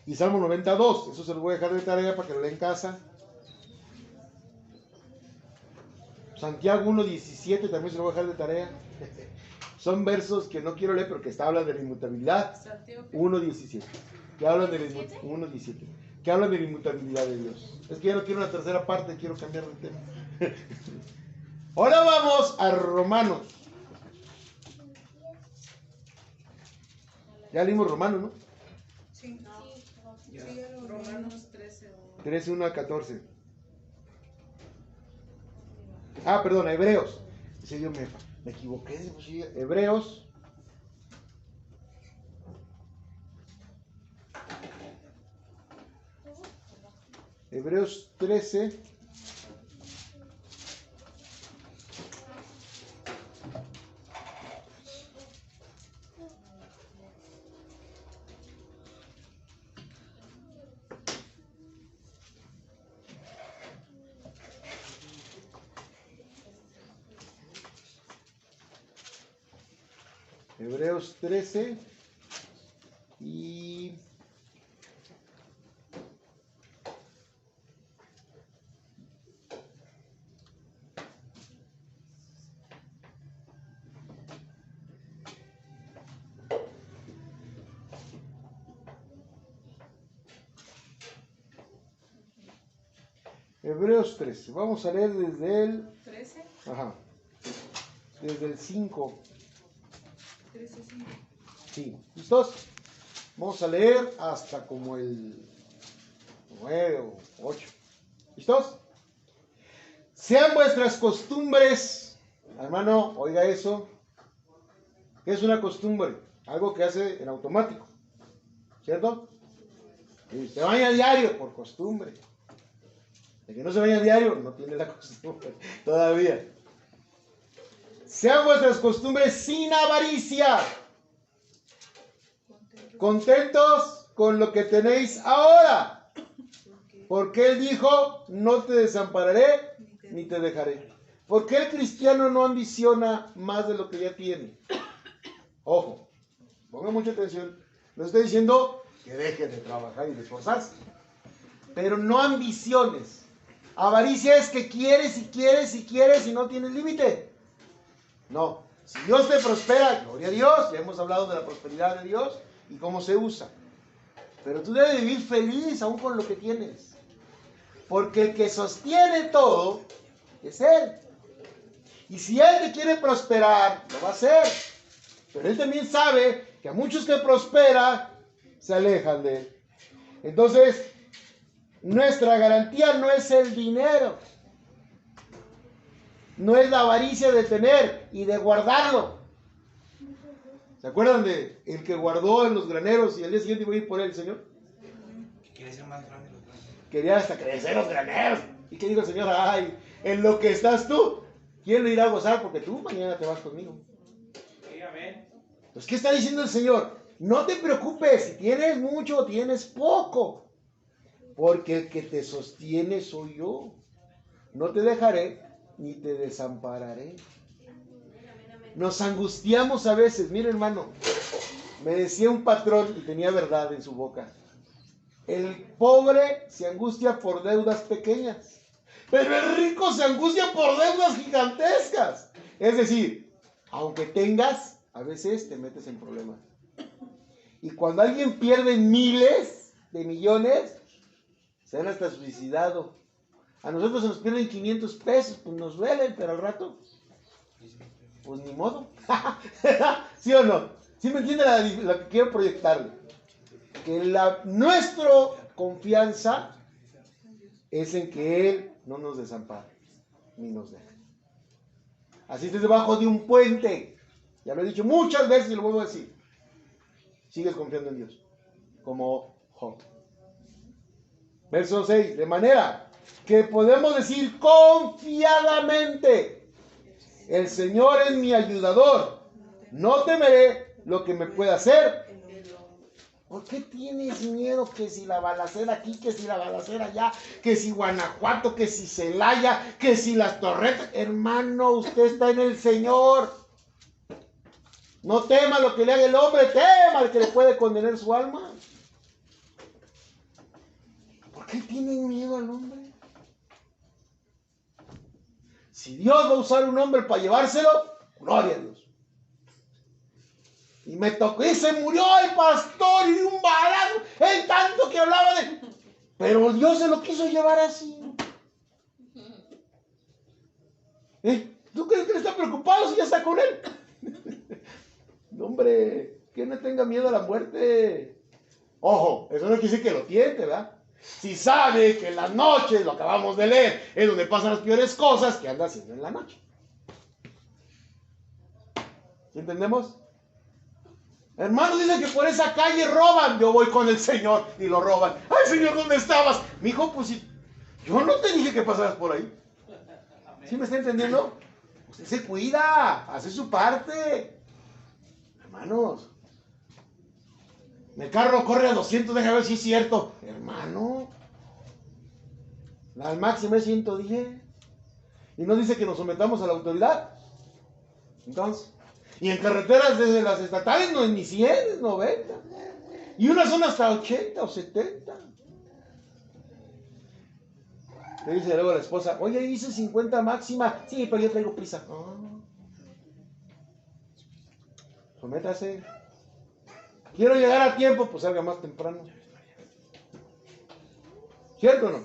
Y Salmo 92, eso se lo voy a dejar de tarea para que lo lea en casa. Santiago 1:17 también se lo voy a dejar de tarea. Son versos que no quiero leer, pero que hablan de la inmutabilidad. 1:17. Que hablan de la 1:17. Que hablan de la inmutabilidad de Dios. Es que ya no quiero una tercera parte, quiero cambiar de tema. Ahora vamos a Romanos. Ya leímos Romanos, ¿no? Sí. Sí, ya lo Romanos 13. 13:1 al 14. Ah, perdón, Hebreos. Ese yo me equivoqué. Hebreos. Hebreos 13. Hebreos 13 y Hebreos 13. Vamos a leer desde el 13. Ajá. Desde el 5. 13, 5. Sí. ¿Listos? Vamos a leer hasta como el 9 o 8. ¿Listos? Sean vuestras costumbres. Hermano, oiga eso. ¿Qué es una costumbre? Algo que hace en automático. ¿Cierto? Y se baña diario por costumbre. El que no se baña diario no tiene la costumbre todavía. Sean vuestras costumbres sin avaricia, contentos con lo que tenéis ahora, porque Él dijo, no te desampararé ni te dejaré. Porque el cristiano no ambiciona más de lo que ya tiene. Ojo, ponga mucha atención. No estoy diciendo que dejen de trabajar y de esforzarse, pero no ambiciones. Avaricia es que quieres y quieres y quieres y no tienes límite. No, si Dios te prospera, gloria a Dios, ya hemos hablado de la prosperidad de Dios y cómo se usa. Pero tú debes vivir feliz aún con lo que tienes. Porque el que sostiene todo es Él. Y si Él te quiere prosperar, lo va a hacer. Pero Él también sabe que a muchos que prospera se alejan de Él. Entonces, nuestra garantía no es el dinero. No es la avaricia de tener y de guardarlo. ¿Se acuerdan de el que guardó en los graneros y al día siguiente iba a ir por él, Señor? Quería ser más grande los graneros. Quería hasta crecer los graneros. ¿Y qué dijo el Señor? Ay, en lo que estás tú, ¿quién lo irá a gozar? Porque tú mañana te vas conmigo. Sí, amén. Pues, ¿qué está diciendo el Señor? No te preocupes si tienes mucho o tienes poco. Porque el que te sostiene soy yo. No te dejaré ni te desampararé. Nos angustiamos a veces. Mira, hermano, me decía un patrón y tenía verdad en su boca. El pobre se angustia por deudas pequeñas, pero el rico se angustia por deudas gigantescas. Es decir, aunque tengas, a veces te metes en problemas. Y cuando alguien pierde miles de millones, se han hasta suicidado. A nosotros se nos pierden 500 pesos, pues nos duelen, pero al rato, pues ni modo. ¿Sí o no? ¿Sí me entiende lo que quiero proyectarle? Que nuestra confianza es en que Él no nos desampara, ni nos deja. Así estés debajo de un puente. Ya lo he dicho muchas veces y lo vuelvo a decir. Sigues confiando en Dios, como Job. Verso 6, de manera que podemos decir confiadamente, el Señor es mi ayudador, no temeré lo que me pueda hacer ¿Por qué tienes miedo que si la balacera aquí, que si la balacera allá, que si Guanajuato, que si Celaya, que si las torretas? Hermano, usted está en el Señor. No tema lo que le haga el hombre, tema al que le puede condenar su alma. ¿Por qué tienen miedo al hombre? Si Dios va a usar un hombre para llevárselo, gloria a Dios. Y me tocó, y se murió el pastor y de un balazo, el tanto que hablaba de... Pero Dios se lo quiso llevar así. ¿Tú crees que él está preocupado si ya está con él? No, hombre, que no tenga miedo a la muerte. Ojo, eso no quiere decir que lo tiente, ¿verdad? Si sabe que en las noches, lo acabamos de leer, es donde pasan las peores cosas, ¿qué anda haciendo en la noche? ¿Sí entendemos? Hermanos, dicen que por esa calle roban. Yo voy con el Señor y lo roban. Ay, Señor, ¿dónde estabas? Mi hijo, pues si yo no te dije que pasaras por ahí. ¿Sí me está entendiendo? Usted se cuida, hace su parte. Hermanos, el carro corre a 200, deja ver si es cierto. Hermano, la máxima es 110. Y no dice que nos sometamos a la autoridad. Entonces, y en carreteras desde las estatales no es ni 100, es 90. Y unas son hasta 80 o 70. Le dice luego a la esposa, oye, hice 50 máxima. Sí, pero yo traigo prisa. Sométase. Quiero llegar a tiempo, pues salga más temprano. ¿Cierto o no?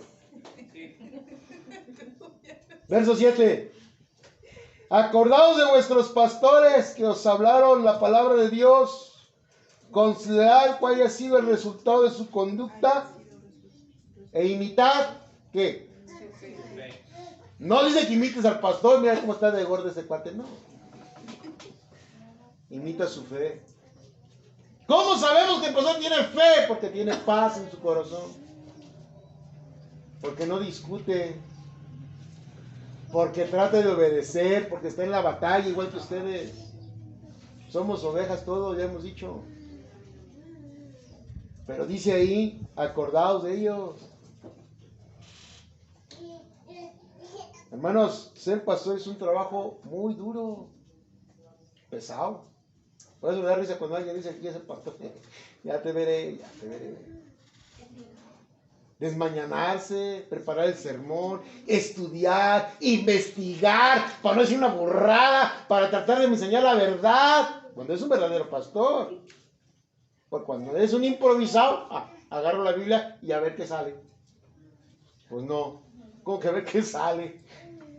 Verso 7. Acordaos de vuestros pastores que os hablaron la palabra de Dios. Considerad cuál haya sido el resultado de su conducta e imitad, ¿qué? No dice que imites al pastor, mira cómo está de gordo ese cuate, no. Imita su fe. ¿Cómo sabemos que el pastor tiene fe? Porque tiene paz en su corazón. Porque no discute. Porque trata de obedecer. Porque está en la batalla igual que ustedes. Somos ovejas todos, ya hemos dicho. Pero dice ahí, acordaos de ellos. Hermanos, ser pastor es un trabajo muy duro, pesado. Por eso me da risa cuando alguien dice que es el pastor. Ya te veré, ya te veré. Desmañanarse, preparar el sermón, estudiar, investigar, para no decir una burrada, para tratar de enseñar la verdad. Cuando es un verdadero pastor. Porque cuando es un improvisado, agarro la Biblia y a ver qué sale. Pues no, como que a ver qué sale.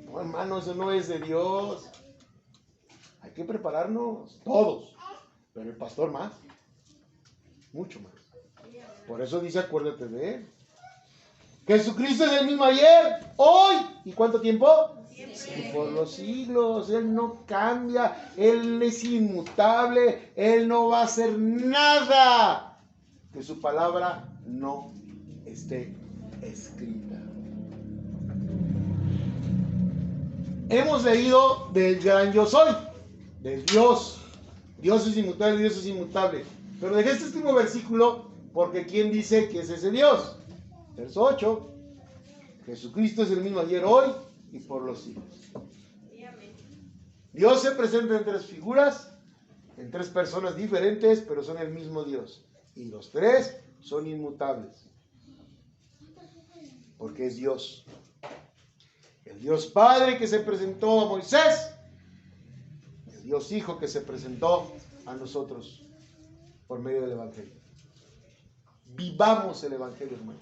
No, hermano, eso no es de Dios. Hay que prepararnos, todos. Pero el pastor más. Mucho más. Por eso dice, acuérdate de él. Jesucristo es el mismo ayer, hoy. ¿Y cuánto tiempo? Y por los siglos. Él no cambia. Él es inmutable. Él no va a hacer nada que su palabra no esté escrita. Hemos leído del gran yo soy, del Dios. Dios es inmutable, Dios es inmutable. Pero dejé este último versículo porque ¿quién dice que es ese Dios? Verso 8. Jesucristo es el mismo ayer, hoy y por los siglos. Dios se presenta en tres figuras, en tres personas diferentes, pero son el mismo Dios. Y los tres son inmutables. Porque es Dios. El Dios Padre que se presentó a Moisés. El Dios Hijo que se presentó a nosotros por medio del Evangelio. Vivamos el Evangelio, hermano.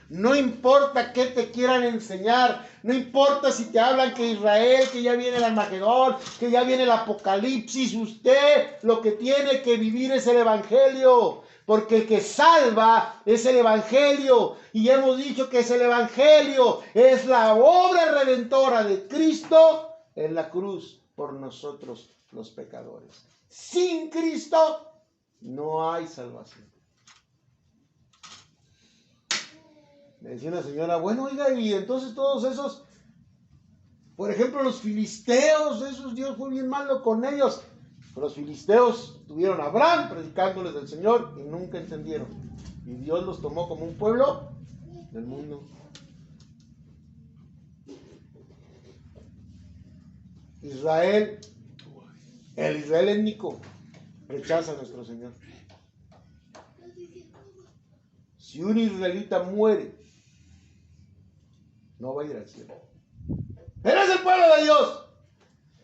No importa qué te quieran enseñar, no importa si te hablan que Israel, que ya viene el Armagedón, que ya viene el Apocalipsis, usted lo que tiene que vivir es el Evangelio, porque el que salva es el Evangelio, y hemos dicho que es el Evangelio, es la obra redentora de Cristo en la cruz por nosotros los pecadores. Sin Cristo no hay salvación. Me decía una señora, bueno, oiga, y entonces todos esos, por ejemplo, los filisteos, esos, Dios fue bien malo con ellos. Los filisteos tuvieron a Abraham predicándoles del Señor y nunca entendieron. Y Dios los tomó como un pueblo del mundo. Israel, el Israel étnico, rechaza a nuestro Señor. Si un israelita muere, no va a ir al cielo. ¡Eres el pueblo de Dios!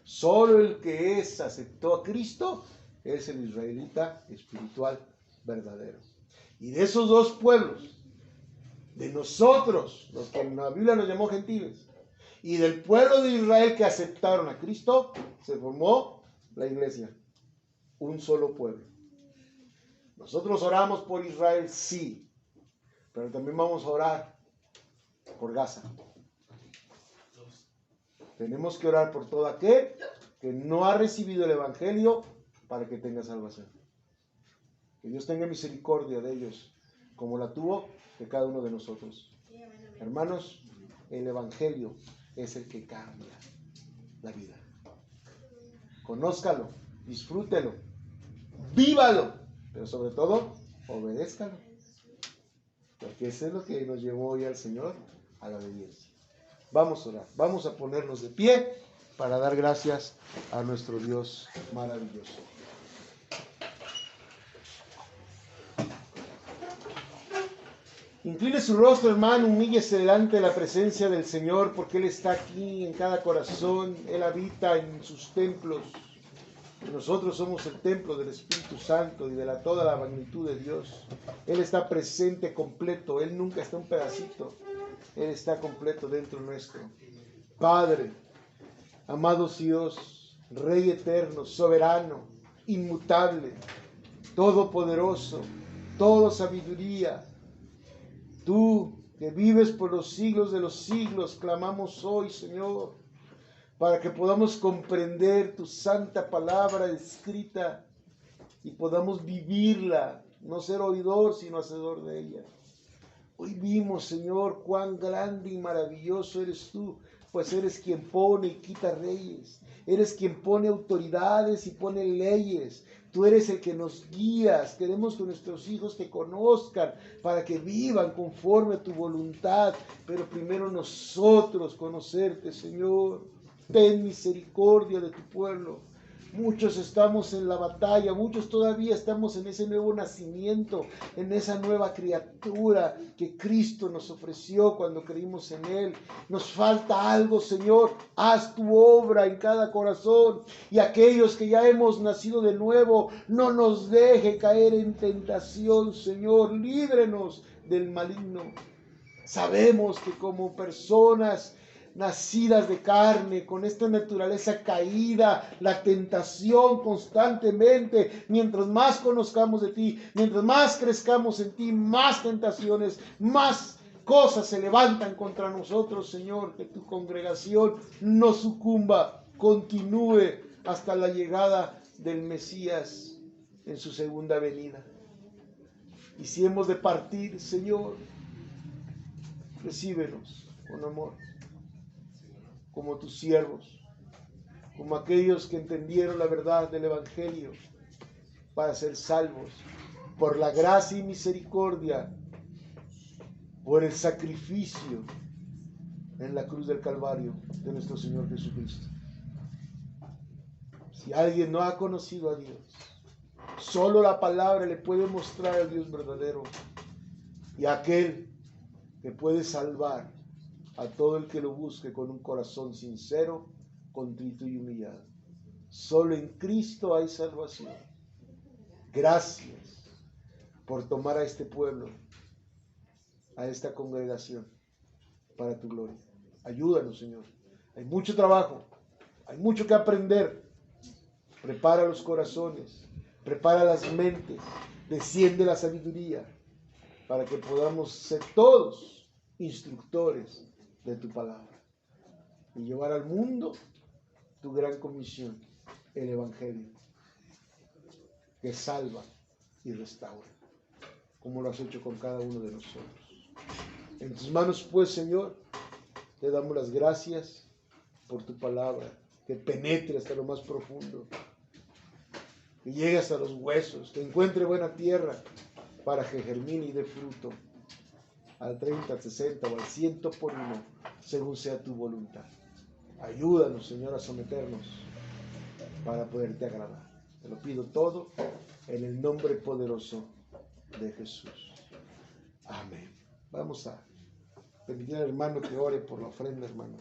Solo el que aceptó a Cristo es el israelita espiritual verdadero. Y de esos dos pueblos, de nosotros, los que en la Biblia nos llamó gentiles, y del pueblo de Israel que aceptaron a Cristo, se formó la iglesia. Un solo pueblo. Nosotros oramos por Israel, sí, pero también vamos a orar por Gaza. Tenemos que orar por todo aquel que no ha recibido el Evangelio para que tenga salvación. Que Dios tenga misericordia de ellos, como la tuvo de cada uno de nosotros. Hermanos, el Evangelio es el que cambia la vida. Conózcalo, disfrútelo, vívalo, pero sobre todo, obedézcalo. Porque eso es lo que nos llevó hoy al Señor a la obediencia. Vamos a orar, vamos a ponernos de pie para dar gracias a nuestro Dios maravilloso. Incline su rostro, hermano, humíllese delante de la presencia del Señor, porque Él está aquí en cada corazón, Él habita en sus templos. Nosotros somos el templo del Espíritu Santo y de toda la magnitud de Dios. Él está presente completo, Él nunca está un pedacito, Él está completo dentro nuestro. Padre, amado Dios, Rey eterno, soberano, inmutable, todopoderoso, todo sabiduría, tú que vives por los siglos de los siglos, clamamos hoy, Señor, para que podamos comprender tu santa palabra escrita y podamos vivirla, no ser oidor, sino hacedor de ella. Hoy vimos, Señor, cuán grande y maravilloso eres tú, pues eres quien pone y quita reyes, eres quien pone autoridades y pone leyes. Tú eres el que nos guías. Queremos que nuestros hijos te conozcan para que vivan conforme a tu voluntad, pero primero nosotros conocerte, Señor. Ten misericordia de tu pueblo. Muchos estamos en la batalla, muchos todavía estamos en ese nuevo nacimiento, en esa nueva criatura que Cristo nos ofreció cuando creímos en Él. Nos falta algo, Señor. Haz tu obra en cada corazón. Y aquellos que ya hemos nacido de nuevo, no nos deje caer en tentación, Señor. Líbrenos del maligno. Sabemos que como personas nacidas de carne, con esta naturaleza caída, la tentación constantemente, mientras más conozcamos de ti, mientras más crezcamos en ti, más tentaciones, más cosas se levantan contra nosotros, Señor. Que tu congregación no sucumba, continúe hasta la llegada del Mesías en su segunda venida. Y si hemos de partir, Señor, recíbenos con amor, como tus siervos, como aquellos que entendieron la verdad del Evangelio para ser salvos por la gracia y misericordia, por el sacrificio en la cruz del Calvario de nuestro Señor Jesucristo. Si alguien no ha conocido a Dios, solo la palabra le puede mostrar al Dios verdadero y a aquel que puede salvar a todo el que lo busque con un corazón sincero, contrito y humillado. Solo en Cristo hay salvación. Gracias por tomar a este pueblo, a esta congregación, para tu gloria. Ayúdanos, Señor. Hay mucho trabajo, hay mucho que aprender. Prepara los corazones, prepara las mentes, desciende la sabiduría, para que podamos ser todos instructores de tu palabra y llevar al mundo tu gran comisión, el Evangelio, que salva y restaura, como lo has hecho con cada uno de nosotros. En tus manos, pues, Señor, te damos las gracias por tu palabra, que penetre hasta lo más profundo que llegue hasta los huesos, que encuentre buena tierra para que germine y dé fruto al 30, al 60 o al 100 por uno, según sea tu voluntad. Ayúdanos, Señor, a someternos para poderte agradar. Te lo pido todo en el nombre poderoso de Jesús. Amén. Vamos a permitir al hermano que ore por la ofrenda, hermano.